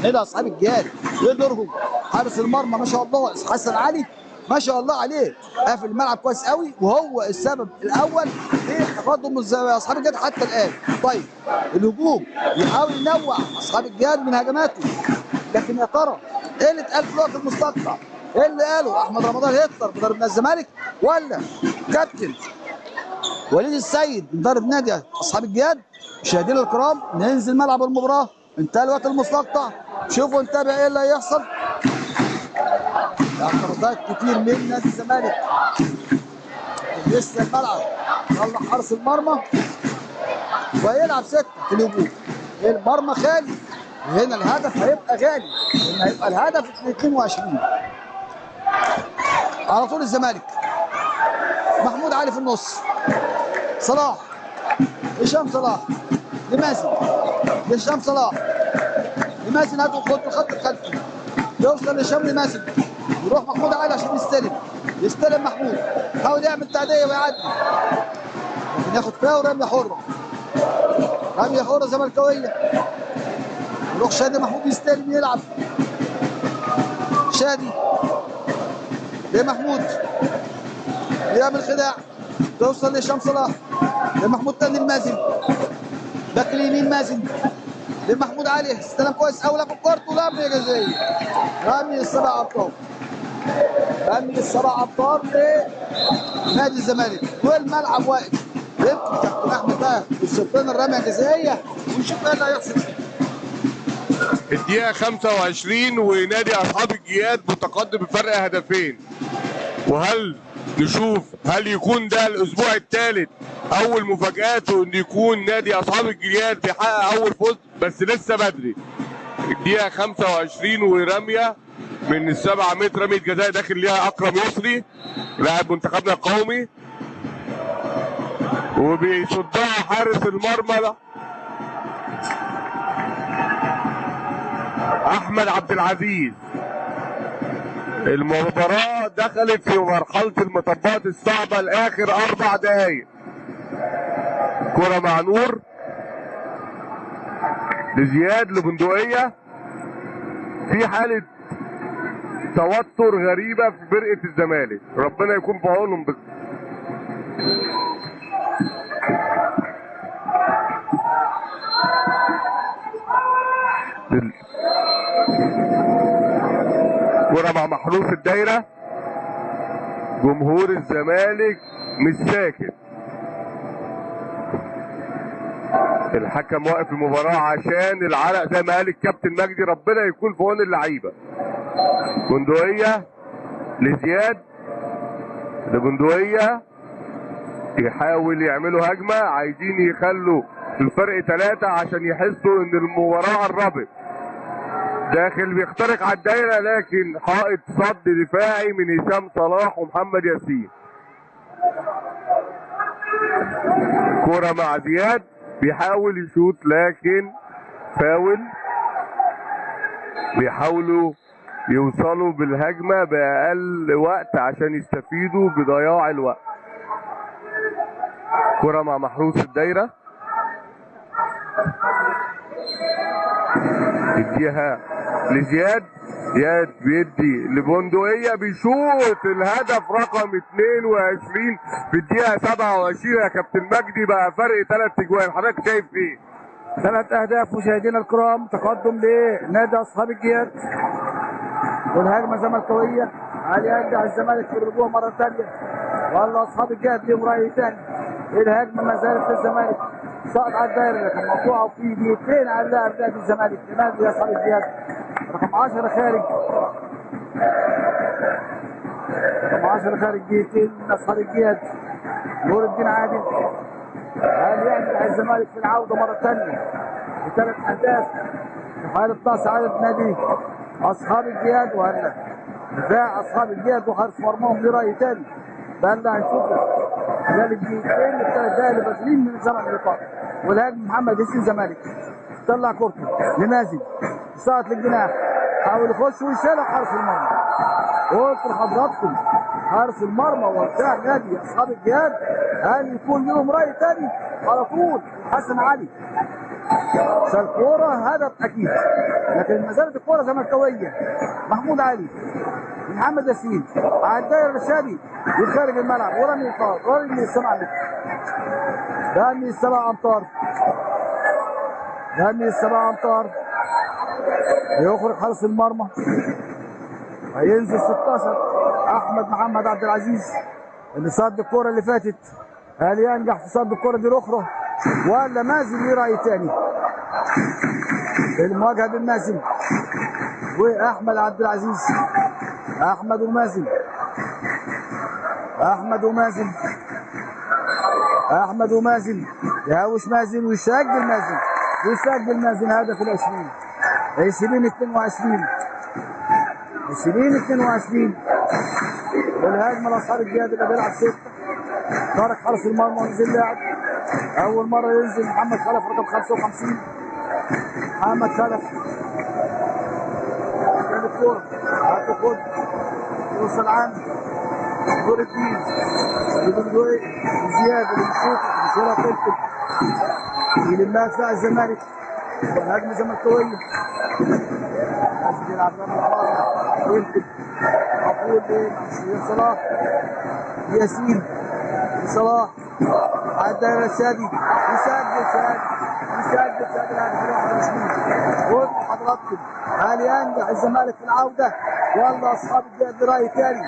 Speaker 1: هنا اصحاب الجهاد يقدرهم حارس المرمى ما شاء الله حسن علي ما شاء الله عليه قافل الملعب كويس قوي وهو السبب الاول في تقدم اصحاب الجهاد حتى الان. طيب الهجوم يحاول ينوع اصحاب الجهاد من هجماته لكن يا ترى ايه اللي اتقال في الوقت المستقطع؟ ايه اللي قاله احمد رمضان هتلر مدرب نادي الزمالك ولا كابتن وليد السيد مدرب نادي اصحاب الجهاد؟ مشاهدينا الكرام ننزل ملعب المباراه انتهى الوقت المستقطع شوفوا نتابع ايه اللي هيحصل. اعتراضات كتير من نادي الزمالك لسه الملعب طلع حارس المرمى وهيلعب 6 في الهجوم المرمى خالي وهنا الهدف هيبقى غالي لان هيبقى الهدف 22 على طول الزمالك محمود علي في النص صلاح هشام صلاح لمازن هشام صلاح لمازن هاتوا الخط الخلفي يوصل هشام لمازن يروح محمود علي عشان يستلم محمود حاول يعمل تعديه ويعدي لكن ياخد فيها ورميه حره زملكاويه يروح شادي محمود يستلم يلعب شادي لمحمود يعمل خداع توصل لهشام صلاح لمحمود تاني المازن باك اليمين مازن لمحمود علي استلم كويس قوي لعب كورته ورميه جزائيه رمي السبع ابطال لنادي الزمالك والملعب واقف يمكن كابتن احمد بقى يوصف لنا الرميه الجزائيه ونشوف ايه اللي هيحصل.
Speaker 2: الدقيقة 25 ونادي أصحاب الجهاد متقدم بفرق هدفين وهل نشوف هل يكون ده الأسبوع الثالث أول مفاجآته إن يكون نادي أصحاب الجهاد بيحقق أول فوز بس لسه بدري. الدقيقة 25 ورمية من ال7 متر رمية جزاء داخل ليها اكرم يسري لاعب منتخبنا القومي، وبيصدها حارس المرمى ده احمد عبد العزيز. المباراة دخلت في مرحلة المطبات الصعبة لاخر 4 دقايق. كرة مع نور لزياد لبندقية، في حالة توتر غريبة في فرقة الزمالك، ربنا يكون في عونهم. كرة مع محروس الدايرة، جمهور الزمالك مش ساكت. الحكم واقف المباراة عشان العرق زي ما قال الكابتن مجدي، ربنا يكون في عون اللعيبة. بندقية لزياد لبندقية، يحاول يعملوا هجمة، عايزين يخلوا الفرق 3 عشان يحسوا ان المباراة قربت. داخل بيخترق على الدايرة، لكن حائط صد دفاعي من هشام صلاح ومحمد ياسين. كرة مع زياد بيحاول يشوط لكن فاول. بيحاولوا يوصلوا بالهجمة بأقل وقت عشان يستفيدوا بضياع الوقت. كرة مع محروس الدايرة، يديها لزياد، زياد بيدي لبندقية، بيشوط الهدف رقم 22 في الدقيقة 27 يا كابتن مجدي، بقى فرق 3 اجوان. حضرتك شايف ايه؟
Speaker 1: 3 أهداف مشاهدينا الكرام، تقدم لنادي أصحاب الجياد، والهجمة زملكاوية. علي ينجح الزمالك في الرجوع مرة ثانية، والله أصحاب الجياد ليهم رأي ثاني. الهجمة ما زالت للزمالك، سقط على الدايرة لكن مقطوعة في دقيقتين على اللاعب نادي الزمالك لنادي أصحاب الجياد. رقم 10 خارج، رقم 10 خارج دقيقتين من أصحاب الجياد. نور الدين عادل. هل ينجح الزمالك في العودة مرة ثانية ب3 أهداف في حالة نقص عدد نادي أصحاب الجياد، ولا دفاع أصحاب الجياد وحارس مرماهم لرأي ثاني؟ ده اللي هنشوفه خلال الدقيقتين ال3 دقايق اللي باقيين من زمن اللقاء. والهاجم محمد ياسين الزمالك طلع كورته لمازن، سقط للجناح، حاول يخش ويشيلها حارس المرمى. قلت لحضراتكم حارس المرمى ودفاع نادي اصحاب الجياد هل يكون لهم راي ثاني؟ على طول حسن علي شال كوره هدف اكيد، لكن ما زالت الكوره زملكاويه. محمود علي، محمد ياسين على الدايره الرشادي وخارج الملعب، ورمي القاضي، رمي السبع متر، رمي ال7 امتار، رمي ال7 امتار، يخرج حارس المرمى. هينزل 16 احمد محمد عبد العزيز اللي صد الكوره اللي فاتت. هل ينجح في صد الكوره دي الاخرى ولا مازن ليه راي ثاني؟ المواجهه بين مازن واحمد عبد العزيز. احمد ومازن، احمد ومازن، احمد ومازن، يهوش مازن ويسجل مازن، ويسجل مازن هدف ال20 20-22 20-22. والهجمه لاصحاب الجهاد اللي بيلعب 6 ترك حارس المرمى ونزل لاعب. اول مره ينزل محمد خلف رقم 55. محمد خلف كان الكوره حتى خد يوصل عام نور الدين لبندوي زياد اللي بيشوط بيشيلها تلتف يلمها دفاع الزمالك. والهجمه زملكاويه لازم يلعب رمي الحاره ويلتف مقبول لصلاح ياسين لصلاح على الدايره الشادي يسجل شادي الهدف ال21. قلت لحضراتكم هل ينجح الزمالك في العوده ولا اصحاب الجهاد براي ثاني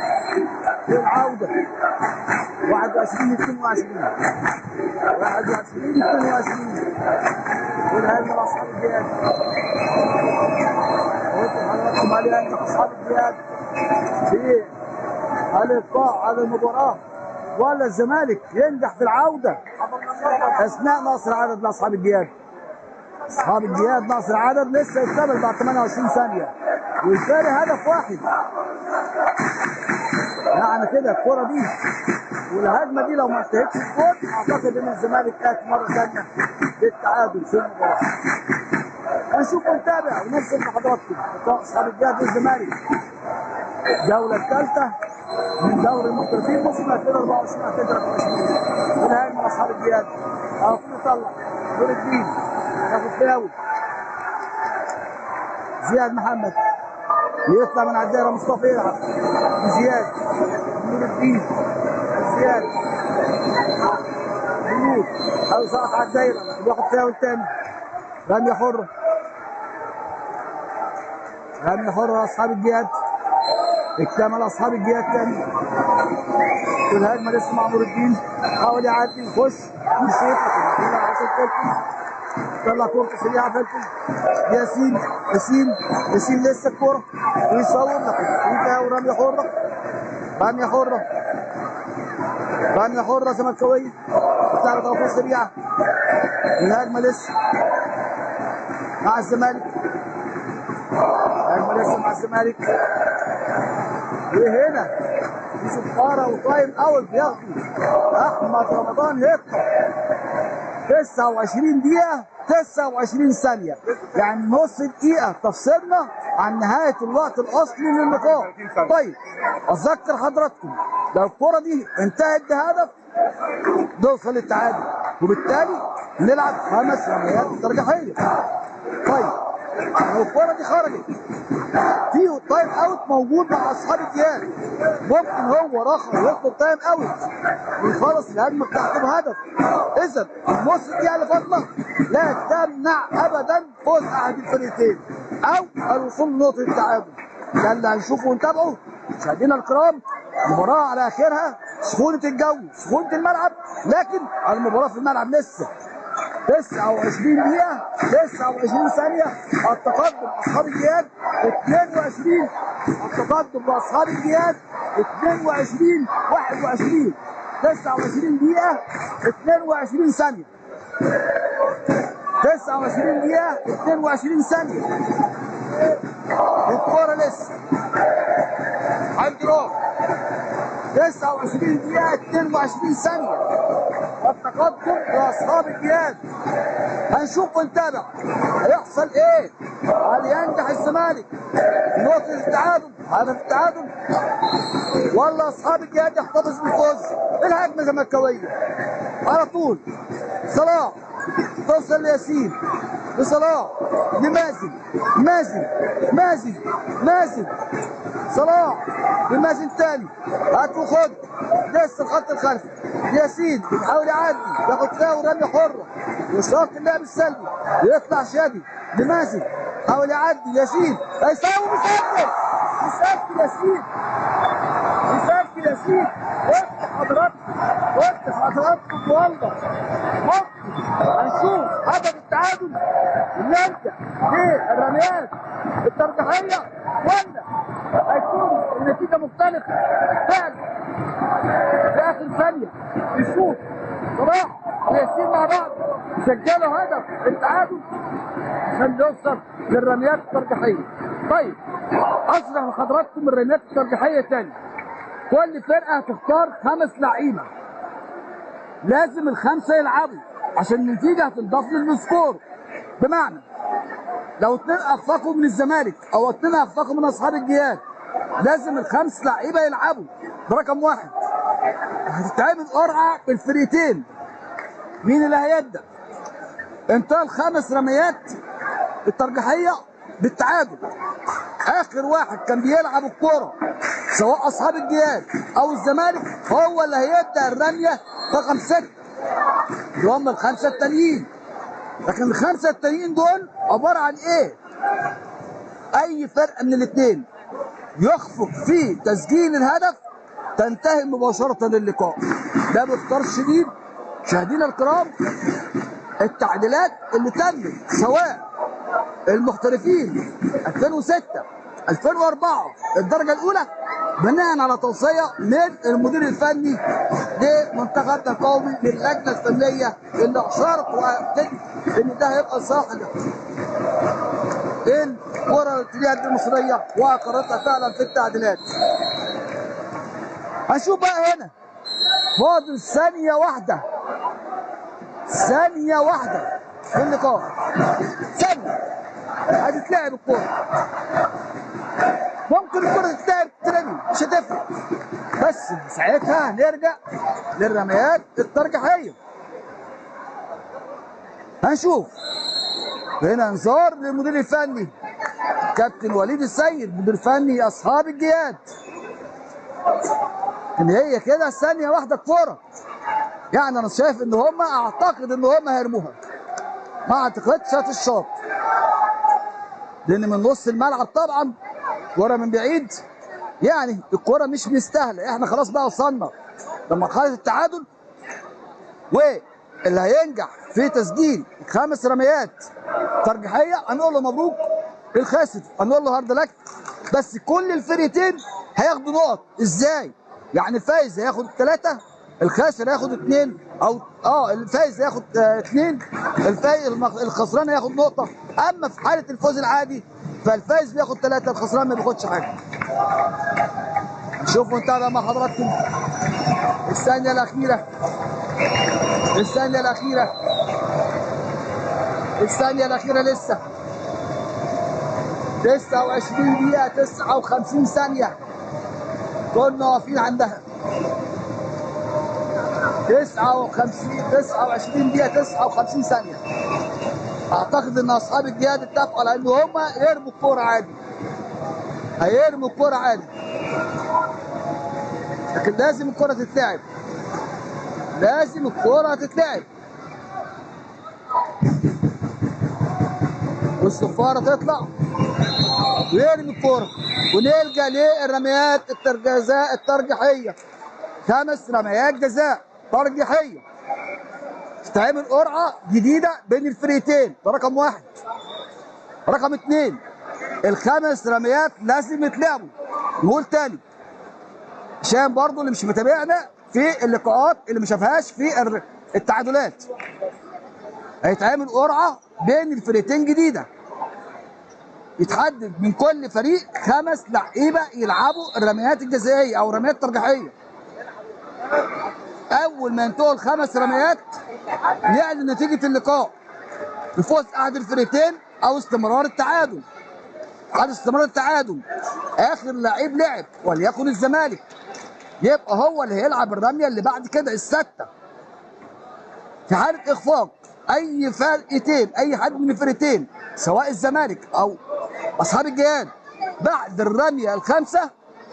Speaker 1: في العوده؟ 21-22 والهجمه لاصحاب الجهاد. قلت لحضراتكم هل ينجح اصحاب الجهاد في الإبقاء على المباراة ولا الزمالك ينجح في العودة أثناء نقص العدد لأصحاب الجياد؟ اصحاب الجهاد نقص العدد لسه يكتمل بعد 28 ثانيه والفارق هدف واحد. يعني كده الكره دي والهجمه دي لو ما انتهتش الجول اعتقد ان الزمالك قات مره ثانيه للتعادل في المباراه. هنشوف ونتابع ونرسل لحضراتكم لقاء اصحاب الجهاد والزمالك الجوله الثالثه من دوري المحترفين موسم 2024 2023. والهجمه اصحاب الجهاد على طول يطلع نور الدين ياخد فاول. زياد محمد يطلع من على الدايره مصطفى يلعب زياد نور الدين زياد نور او سقط على الدايره بياخد فاول تاني. رميه حره رميه حره اصحاب الجهاد اكتمل اصحاب الجهاد تاني. والهجمه لسه مع نور الدين حاول يعدي يخش يشوط طلع كورته سريعه فلفل ياسين لسه الكوره ويصور لك ورميه حره رميه حره زملكاويه بتاع طرفه سريعه. الهجمه لسه مع الزمالك وهنا في صفاره وتايم اوت بياخده احمد رمضان هيكتر 29 دقيقه 29 ثانيه يعني نص دقيقه تفصلنا عن نهايه الوقت الاصلي للقاء. طيب اذكر حضراتكم لو الكره دي انتهت بهدف نوصل للتعادل وبالتالي نلعب 5 رميات ترجيحيه. طيب لو الكره دي خرجت في تايم اوت موجود مع اصحاب الجهاد ممكن هو رخر يطلب تايم اوت ويخلص الهجمه بتاعته بهدف. اذا النص دقيقه اللي فاضله لا تمنع ابدا فوز احد الفريقين او الوصول لنقطه التعادل. ده اللي هنشوفه ونتابعه مشاهدينا الكرام. مباراه على اخرها سخونه الجو سخونه الملعب لكن المباراه في الملعب لسه 29 دقيقة 29 ثانية. التقدم أصحاب الجهاد 22 التقدم لأصحاب الجهاد 22 21 29 دقيقة 22 ثانية 29 دقيقة 22 ثانية. الكورة لسه عند روح 29 دقيقة 22 ثانية التقدم لاصحاب الجهاد. هنشوف ونتابع هيحصل ايه. هل ينجح الزمالك نقطة التعادل هدف التعادل ولا اصحاب الجهاد يحتفظ بالفوز؟ الهجمة زملكاوية على طول صلاح توصل لياسين لصلاح لمازن صلاح لمازن تاني هات وخد لسه الخط الخلفي ياسين بيحاول يعدي ياخد فاول رميه حره وشاط اللعب السلبي يطلع شادي لمازن حاول يعدي ياسين هيساوي يسجل ياسين وقت حضراتكم والله ممكن هنشوف هدف التعادل نرجع للرميات الترجيحيه ولا هيكون النتيجه مختلفه فعلا في اخر ثانيه نشوف صلاح وياسين مع بعض سجلوا هدف التعادل عشان يوصل للرميات الترجيحيه. طيب اشرح لحضراتكم الرميات الترجيحيه تاني. كل فرقه هتختار 5 لعيبه لازم ال5 يلعبوا عشان النتيجه هتنضاف للسكور. بمعنى لو 2 اخفاقوا من الزمالك او 2 اخفاقوا من اصحاب الجهاد لازم ال5 لعيبه يلعبوا. ده رقم 1. هتتعمل قرعه بالفريقين مين اللي هيبدا. انتهى ال5 رميات الترجيحيه بالتعادل. اخر واحد كان بيلعب الكوره سواء اصحاب الجهاد او الزمالك هو اللي هيبدا الرميه رقم 6 اللي هم ال5 التانيين. لكن ال5 التانيين دول عباره عن ايه؟ اي فرقه من الاثنين يخفق في تسجيل الهدف تنتهي مباشره اللقاء. ده باختصار شديد مشاهدينا الكرام التعديلات اللي تمت سواء المحترفين 2006 2004 الدرجه الاولى بناء على توصيه من المدير الفني لمنتخبنا القومي للجنه الفنيه اللي اشارت واكدت ان ده هيبقى صالح الكره اليد المصريه واقرتها فعلا في التعديلات. هنشوف بقى هنا فاضل ثانيه واحده في اللقاء، ثانيه هتتلعب الكوره. ممكن الكرة تتلعب ترمي مش هتفرق، بس ساعتها هنرجع للرميات الترجيحية. هنشوف هنا انذار للمدير الفني كابتن وليد السيد مدير فني اصحاب الجياد، ان هي كده ثانية واحدة الكورة. يعني انا شايف ان هم اعتقد ان هم هيرموها، ما اعتقدش هتشاط، لان من نص الملعب طبعا كرة من بعيد، يعني الكرة مش مستاهله. احنا خلاص بقى وصلنا لمرحله التعادل، واللي هينجح في تسجيل 5 رميات ترجيحيه هنقول له مبروك، الخاسر هنقول له هارد لك. بس كل الفرقتين هياخدوا نقط. ازاي؟ يعني الفايز هياخد 3، الخاسر هياخد 2، او الفايز هياخد 2، الخسران هياخد نقطه. اما في حاله الفوز العادي فالفايز بياخد 3، الخسران ما بياخدش حاجه. شوفوا نتابع مع حضراتكم الثانيه الاخيره لسه 29 دقيقه 59 ثانيه كنا واقفين عندها. 29 دقيقه 59 ثانيه. اعتقد ان اصحاب الجهاد اتفقوا على ان هم يرموا الكوره عادي، هيرموا الكوره عادي، لكن لازم الكوره تتلعب، والصفاره تطلع ويرمي الكوره، ونلجا للرميات الترجيحيه. 5 رميات جزاء ترجيحيه تتعمل قرعه جديده بين الفريقين، ده رقم 1. رقم 2 ال5 رميات لازم يتلعبوا. نقول تاني عشان برضه اللي مش متابعنا في اللقاءات اللي ما شافهاش في التعادلات، هيتعمل قرعه بين الفريقين جديده، يتحدد من كل فريق 5 لعيبه يلعبوا الرميات الجزائيه او الرميات الترجيحيه. اول ما ينتهوا ال5 رميات يعلن نتيجه اللقاء بفوز احد الفريقين او استمرار التعادل. بعد استمرار التعادل اخر لعيب لعب وليكن الزمالك، يبقى هو اللي هيلعب الرميه اللي بعد كده السته. في حاله اخفاق اي فرقتين، اي حد من الفرقتين سواء الزمالك او اصحاب الجياد بعد الرميه ال5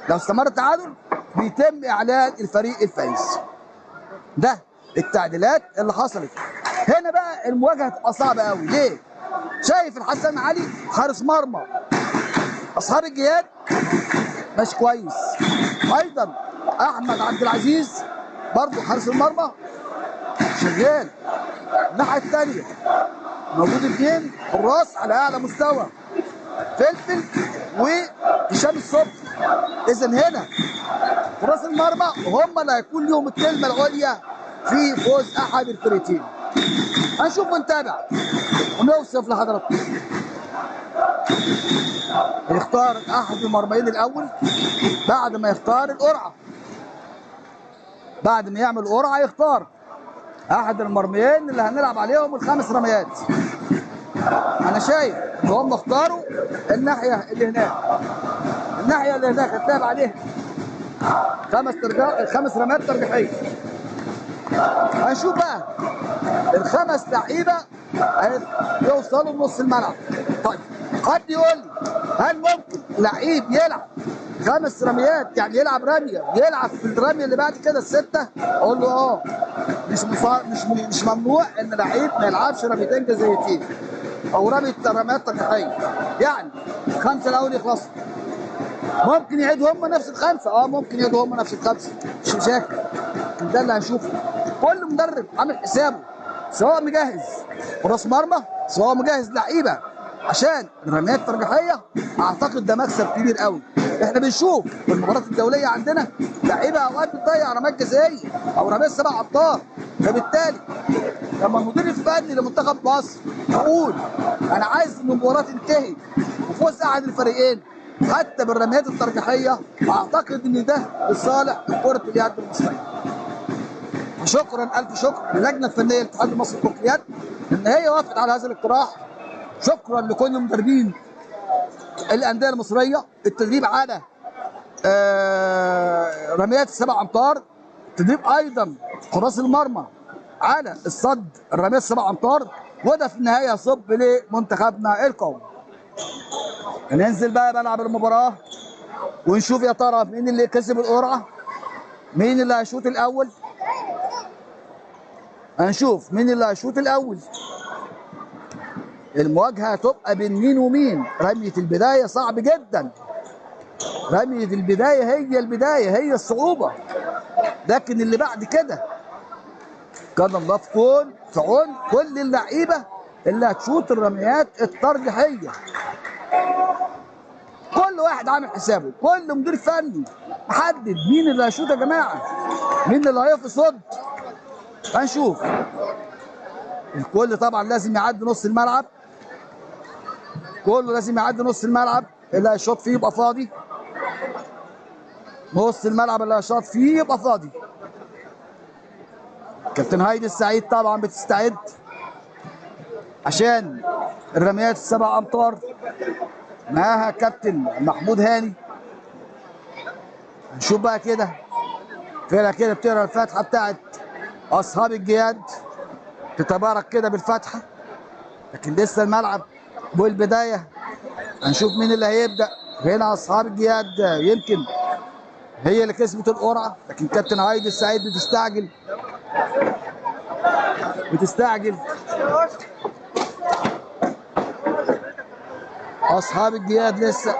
Speaker 1: لو استمر التعادل بيتم اعلان الفريق الفائز. ده التعديلات اللي حصلت هنا. بقى المواجهه هتبقى صعبه قوي. ليه؟ شايف الحسن علي حارس مرمى اصحاب الجياد مش كويس، ايضا احمد عبد العزيز برضه حارس المرمى شغال. الناحيه الثانيه موجود 2 حراس على اعلى مستوى، فلفل وهشام الصبحي. اذا هنا حراس المرمى هم اللي هيكون لهم الكلمه العليا في فوز احد الفريقين. هنشوف ونتابع ونوصف لحضراتكم. يختار احد المرميين الاول بعد ما يختار القرعه، بعد ما يعمل قرعه يختار احد المرميين اللي هنلعب عليهم ال5 رميات. انا شايف ان هم اختاروا الناحيه اللي هناك هتلعب عليها 5 رميات ترجيحيه. هنشوف بقى ال5 لعيبه يوصلوا لنص الملعب. طيب حد يقول لي هل ممكن لعيب يلعب 5 رميات، يعني يلعب رميه ويلعب في الرميه اللي بعد كده ال6؟ اقول له مش ممنوع ان لعيب ما يلعبش رميتين جزائيتين او رميات ترجيحيه، يعني 5 الاول يخلصوا. ممكن يعيدوا هم نفس ال5، ممكن يعيدوا هم نفس ال5، مش مشاكل. ده اللي هنشوفه. كل مدرب عامل حسابه، سواء مجهز حراس مرمى سواء مجهز لعيبه عشان الرميات الترجيحيه اعتقد ده مكسب كبير قوي. احنا بنشوف في المباريات الدوليه عندنا لعيبه اوقات بتضيع رميات جزائيه او رميات 7 امتار، فبالتالي لما المدير الفني لمنتخب مصر يقول انا عايز ان المباراه تنتهي وفوز احد الفريقين حتى بالرميات الترجيحيه، اعتقد ان ده لصالح كره اليد المصريه. شكرا الف شكر للجنه الفنيه للاتحاد المصري لكره اليد ان هي وافقت على هذا الاقتراح. شكرا لكل مدربين الانديه المصريه. التدريب على رميات 7 امتار، تدريب ايضا حراس المرمى على الصد الرميات 7 امتار، وده في النهايه يصب لمنتخبنا القومي. هننزل بقى ملعب المباراه ونشوف يا ترى مين اللي كسب القرعه، مين اللي هيشوط الاول. هنشوف مين اللي هيشوط الاول. المواجهه هتبقى بين مين ومين. رميه البدايه صعب جدا، رميه البدايه هي البدايه، هي الصعوبه، لكن اللي بعد كده كان الله في عون كل اللعيبه اللي هتشوط الرميات الترجيحيه. كل واحد عامل حسابه، كل مدير فني محدد مين اللي هيشوط يا جماعه، مين اللي هيقف يصد. هنشوف. الكل طبعا لازم يعدي نص الملعب، كله لازم يعدي نص الملعب. اللي هيشوط فيه يبقى فاضي، نص الملعب اللي هيشوط فيه يبقى فاضي. كابتن هايدي السعيد طبعا بتستعد عشان الرميات 7 امتار، معاها كابتن محمود هاني. نشوف بقى كده فرقه كده بتقرا الفاتحه بتاعت اصحاب الجياد، تتبارك كده بالفاتحه، لكن لسه الملعب والبدايه. هنشوف مين اللي هيبدا. هنا اصحاب الجياد يمكن هي اللي كسبت القرعه، لكن كابتن هايدي السعيد بتستعجل. اصحاب الجياد لسه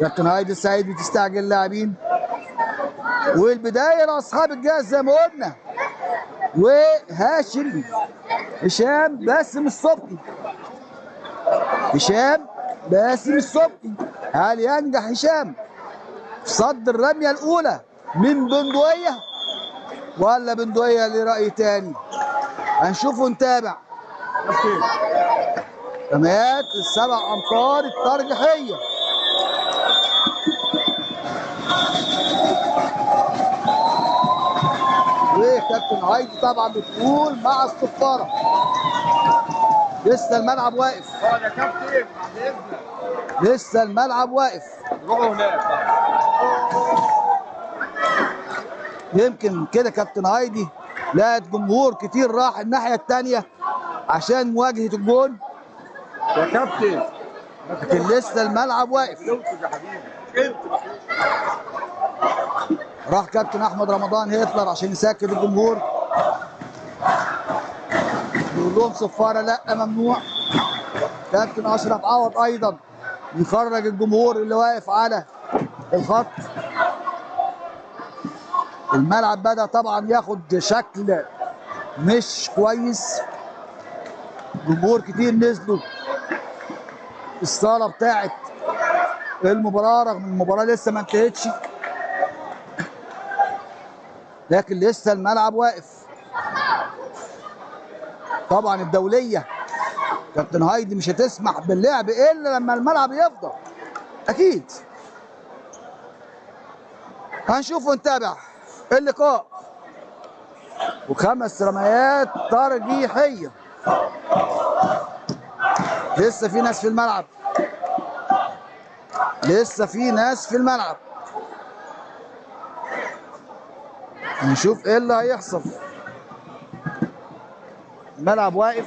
Speaker 1: كابتن هايدي السعيد بتستعجل اللاعبين، والبدايه لاصحاب الجياد زي ما قلنا. هشام باسم الصبحي، هل ينجح هشام في صد الرميه الاولى من بندقيه ولا بندقيه لراي تاني؟ هنشوف ونتابع. رميات 7 امتار الترجيحيه. وكابتن هايدي طبعا بتقول مع الصفاره. لسه الملعب واقف،
Speaker 2: يا كابتن
Speaker 1: لسه الملعب واقف.
Speaker 2: روحوا هناك.
Speaker 1: يمكن كده كابتن هايدي لقت جمهور كتير راح الناحيه الثانيه عشان مواجهه الجون،
Speaker 2: يا كابتن
Speaker 1: لكن لسه الملعب واقف. راح كابتن احمد رمضان هتلر عشان يسكت الجمهور، يقول لهم صفاره لا ممنوع. كابتن اشرف عوض ايضا يخرج الجمهور اللي واقف على الخط. الملعب بدا طبعا ياخد شكل مش كويس، جمهور كتير نزلوا الصاله بتاعت المباراه رغم المباراه لسه ما انتهتش، لكن لسه الملعب واقف. طبعا الدوليه كابتن هايدي مش هتسمح باللعب الا لما الملعب يفضى اكيد. هنشوف ونتابع اللقاء. و5 رميات ترجيحيه. لسه في ناس في الملعب، نشوف ايه اللي هيحصل. الملعب واقف،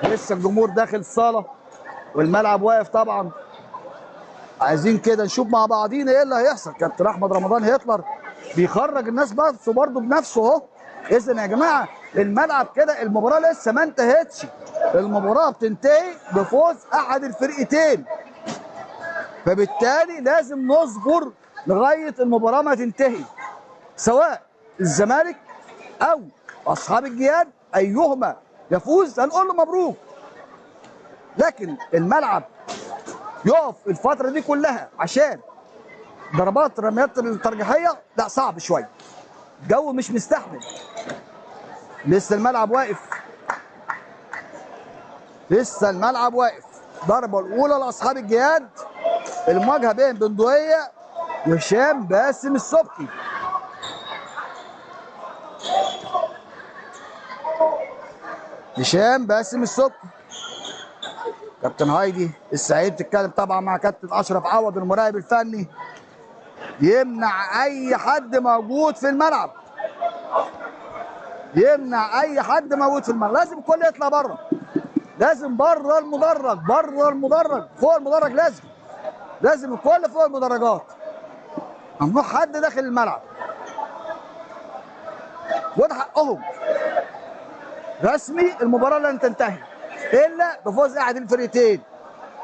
Speaker 1: لسه الجمهور داخل الصاله والملعب واقف. طبعا عايزين كده نشوف مع بعضينا ايه اللي هيحصل. كابتن احمد رمضان هتلر بيخرج الناس برضه بنفسه اهو. اذا يا جماعه الملعب كده المباراه لسه ما انتهتش، المباراه بتنتهي بفوز احد الفرقتين، فبالتالي لازم نصبر لغايه المباراه ما تنتهي، سواء الزمالك او اصحاب الجياد ايهما يفوز هنقول له مبروك. لكن الملعب يقف الفتره دي كلها عشان ضربات رميات الترجيحيه، لا صعب شويه، الجو مش مستحمل. لسه الملعب واقف، لسه الملعب واقف. الضربه الاولى لاصحاب الجهاد، المواجهه بين بندقيه وهشام باسم السبكي. هشام باسم السبكي. كابتن هايدي السعيد بتتكلم طبعا مع كابتن اشرف عوض المراقب الفني، يمنع اي حد موجود في الملعب، يمنع اي حد موجود في الملعب. لازم الكل يطلع بره، لازم بره المدرج، بره المدرج، فوق المدرج لازم الكل فوق المدرجات، ممنوع حد داخل الملعب، وده حقهم رسمي. المباراه لن تنتهي الا بفوز احد الفريقين.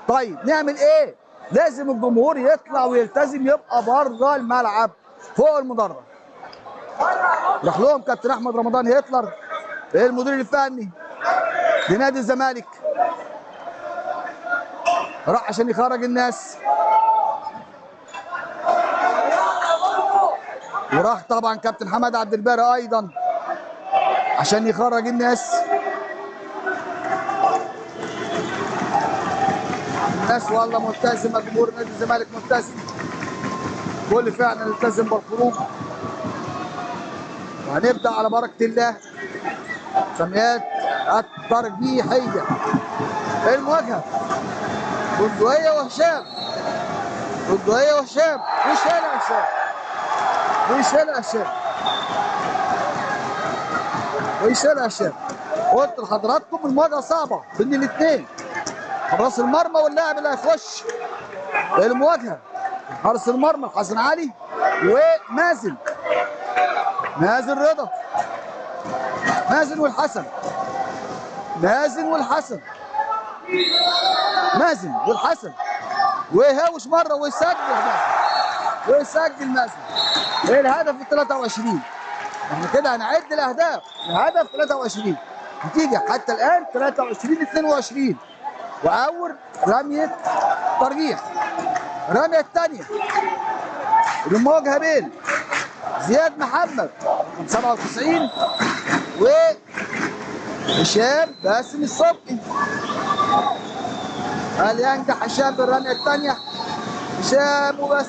Speaker 1: طيب نعمل ايه؟ لازم الجمهور يطلع ويلتزم، يبقى بره الملعب فوق المدرج. راح لهم كابتن احمد رمضان هتلر المدير الفني لنادي الزمالك، راح عشان يخرج الناس، وراح طبعا كابتن حماد عبد الباري ايضا عشان يخرج الناس. الناس والله ملتزمه، جمهور نادي الزمالك ملتزم، كل فعلا التزم بالخروج. وهنبدا على بركه الله سميات الترجيحيه. المواجهه بندقيه وهشام، بندقيه وهشام، وشال هشام، ويشال هشام، ويشال هشام. قلت لحضراتكم المواجهه صعبه بين الاثنين، حراس المرمى واللاعب اللي هيخش المواجهه، حارس المرمى حسن علي ومازن، مازن رضا، مازن والحسن، مازن والحسن، مازن والحسن، ويهاوش مره ويسجل مازن، ويسجل مازن. ايه الهدف ال 23؟ احنا كده هنعد الاهداف، الهدف 23، نتيجه حتى الان 23-22. واول رميه ترجيح. الرميه الثانيه المواجهه بين زياد محمد 97 وهشام باسم السبكي. هل ينجح هشام بالرميه الثانيه؟ هشام وبس،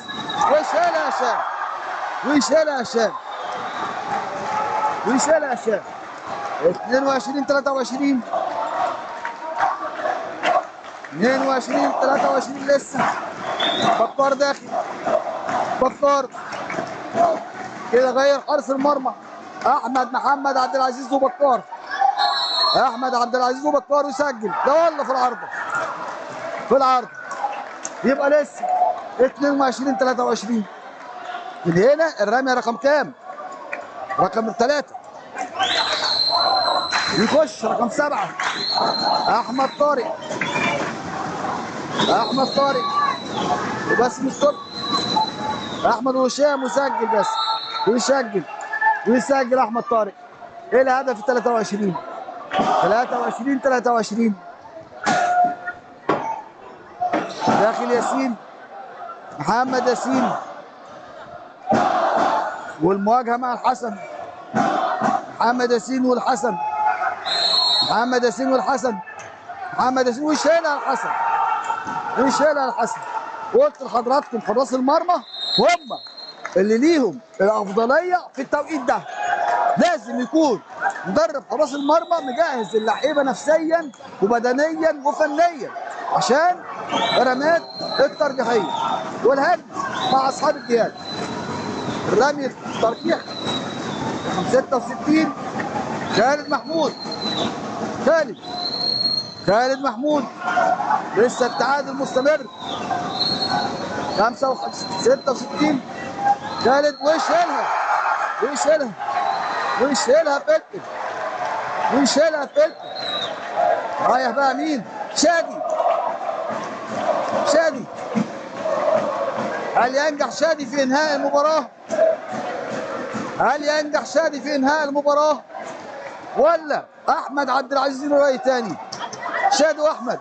Speaker 1: ويشيلها هشام، ويشيلها هشام، ويشيلها هشام. 22-23، 22-23 لسه. بكار داخل، بكار كده غير حارس المرمى احمد محمد عبد العزيز وبكار، احمد عبد العزيز وبكار يسجل ده والله في العارضه، في العارضه. يبقى لسه 22-23. من هنا الرميه رقم كام؟ رقم 3. يخش رقم 7 احمد طارق، احمد طارق وباسم السبكي، احمد وهشام وسجل بس، ويسجل، ويسجل احمد طارق. ايه الهدف 23؟ 23-23. داخل ياسين، محمد ياسين، والمواجهه مع الحسن، محمد ياسين والحسن، محمد ياسين والحسن، محمد ياسين ويشيلها الحسن، ويشيلها الحسن. قلت لحضراتكم حراس المرمى هم اللي ليهم الافضليه في التوقيت ده. لازم يكون مدرب حراس المرمى مجهز اللعيبه نفسيا وبدنيا وفنيا عشان رميات الترجيحيه والهجم مع اصحاب الجهاد. رميه الترجيح 66 خالد محمود، خالد محمود، لسه التعادل مستمر. 66 خالد، ويشيلها، ويشيلها، ويشيلها فلتر، ويشيلها فلتر. رايح بقى مين؟ شادي، شادي. هل ينجح شادي في انهاء المباراه؟ هل ينجح شادي في انهاء المباراه؟ ولا احمد عبد العزيز له راي تاني؟ شادي واحمد،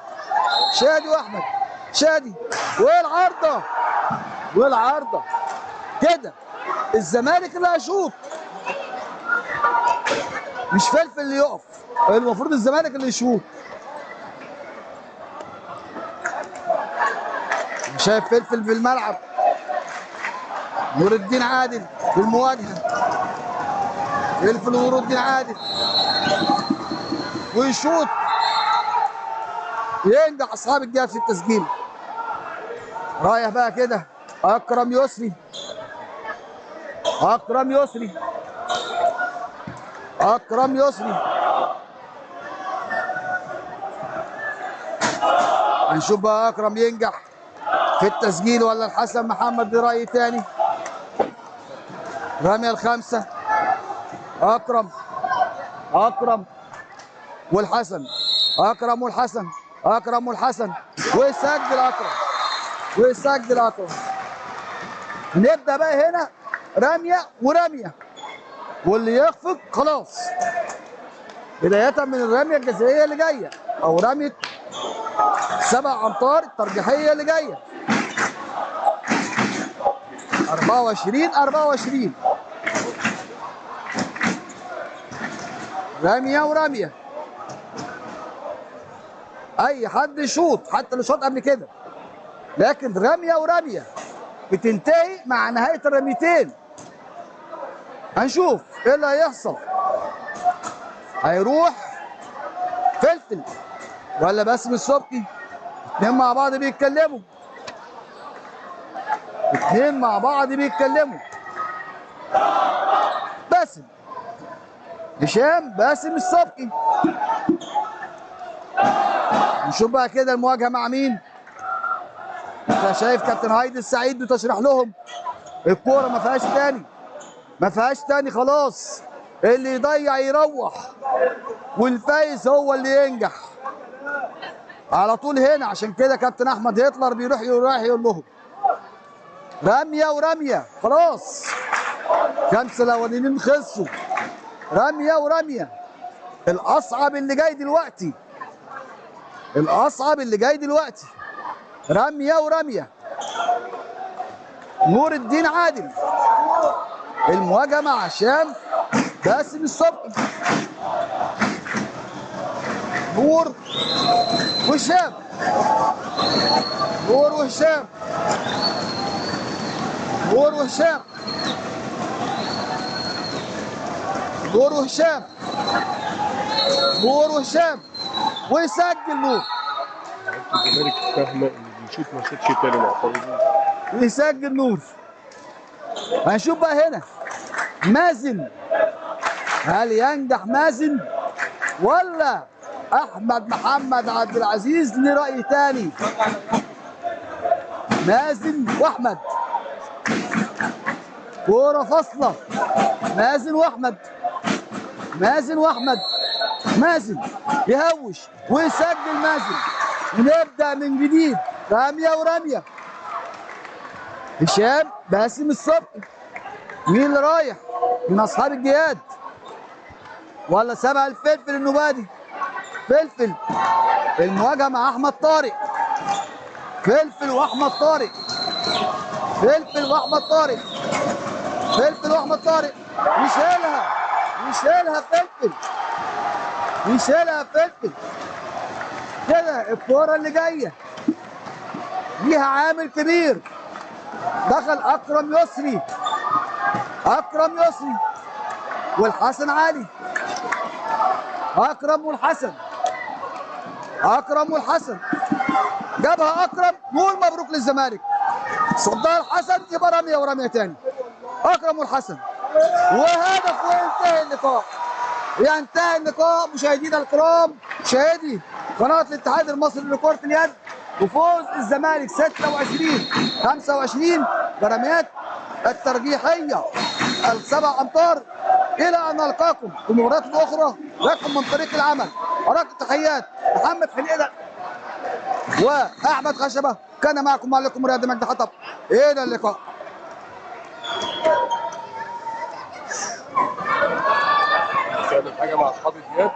Speaker 1: شادي واحمد، شادي والعارضه، والعارضه كده الزمالك اللي هيشوط، مش فلفل اللي يقف، المفروض الزمالك اللي يشوط. شايف فلفل في الملعب، نور الدين عادل في المواجهه، فلفل ونور الدين عادل ويشوط، ينجح اصحاب الجهاد في التسجيل. رايح بقى كده اكرم يسري، اكرم يسري، اكرم يسري، هنشوف بقى اكرم ينجح في التسجيل ولا الحسن محمد لرأي تاني. رمية الخامسة، اكرم، اكرم والحسن، اكرم والحسن، اكرم والحسن ويسجل اكرم، ويسجل اكرم. نبدا بقى هنا رميه ورميه، واللي يخفق خلاص، بدايه من الرميه الجزائيه اللي جايه او رميه 7 امتار الترجيحيه اللي جايه. 24 رميه ورميه، اي حد يشوط حتى اللي شاط قبل كده، لكن رميه ورميه بتنتهي مع نهايه الرميتين. هنشوف ايه اللي هيحصل، هيروح فلفل ولا باسم السبكي؟ اتنين مع بعض بيتكلموا، اتنين مع بعض بيتكلموا، باسم، هشام باسم السبكي. نشوف بقى كده المواجهه مع مين. انت شايف كابتن هايدي السعيد بتشرح لهم الكوره ما فيهاش تاني، ما فيهاش تاني خلاص، اللي يضيع يروح والفايز هو اللي ينجح على طول هنا. عشان كده كابتن احمد هتلر بيروح يقول لهم رميه ورميه خلاص، 5 الاولانيين خلصوا، رميه ورميه. الاصعب اللي جاي دلوقتي، الاصعب اللي جاي دلوقتي رميه ورميه. نور الدين عادل المواجهه مع هشام باسم السبكي. نور وهشام، نور وهشام، نور وهشام، نور وهشام، نور وهشام ويسجل نور.
Speaker 2: الزمالك فاهمه ان بنشوف ما شافش تاني معترضين،
Speaker 1: ويسجل نور. هنشوف بقى هنا مازن، هل ينجح مازن ولا احمد محمد عبد العزيز لرأي تاني؟ مازن واحمد، كوره فاصله، مازن واحمد، مازن واحمد، مازن يهوش ويسجل مازن، ونبدا من جديد رميه ورميه. هشام باسم السبكي، مين اللي رايح من اصحاب الجهاد ولا سبع الفلفل النبادي؟ فلفل، المواجهه مع احمد طارق، فلفل واحمد طارق، فلفل واحمد طارق، فلفل واحمد طارق، يشيلها، يشيلها فلفل، يشيلها فلفل. كده الكوره اللي جايه ليها عامل كبير. دخل اكرم يسري، اكرم يسري والحسن علي، اكرم والحسن، اكرم والحسن، جابها اكرم، نقول مبروك للزمالك. صدها الحسن، يبقى رميه ورميه تاني، اكرم والحسن وهدف وينتهي اللقاء. ينتهي اللقاء مشاهدينا الكرام، مشاهدي قناه الاتحاد المصري لكره اليد، وفوز الزمالك 26-25 برميات الترجيحيه ال7 امتار. الى ان نلقاكم في المباريات الاخرى، لكم من طريق العمل اراك التحيات محمد حليقه واحمد خشبه، كان معكم معلقكم رياض مجدي حطب، الى اللقاء.
Speaker 2: كانت حاجه مع اصحاب الجياد.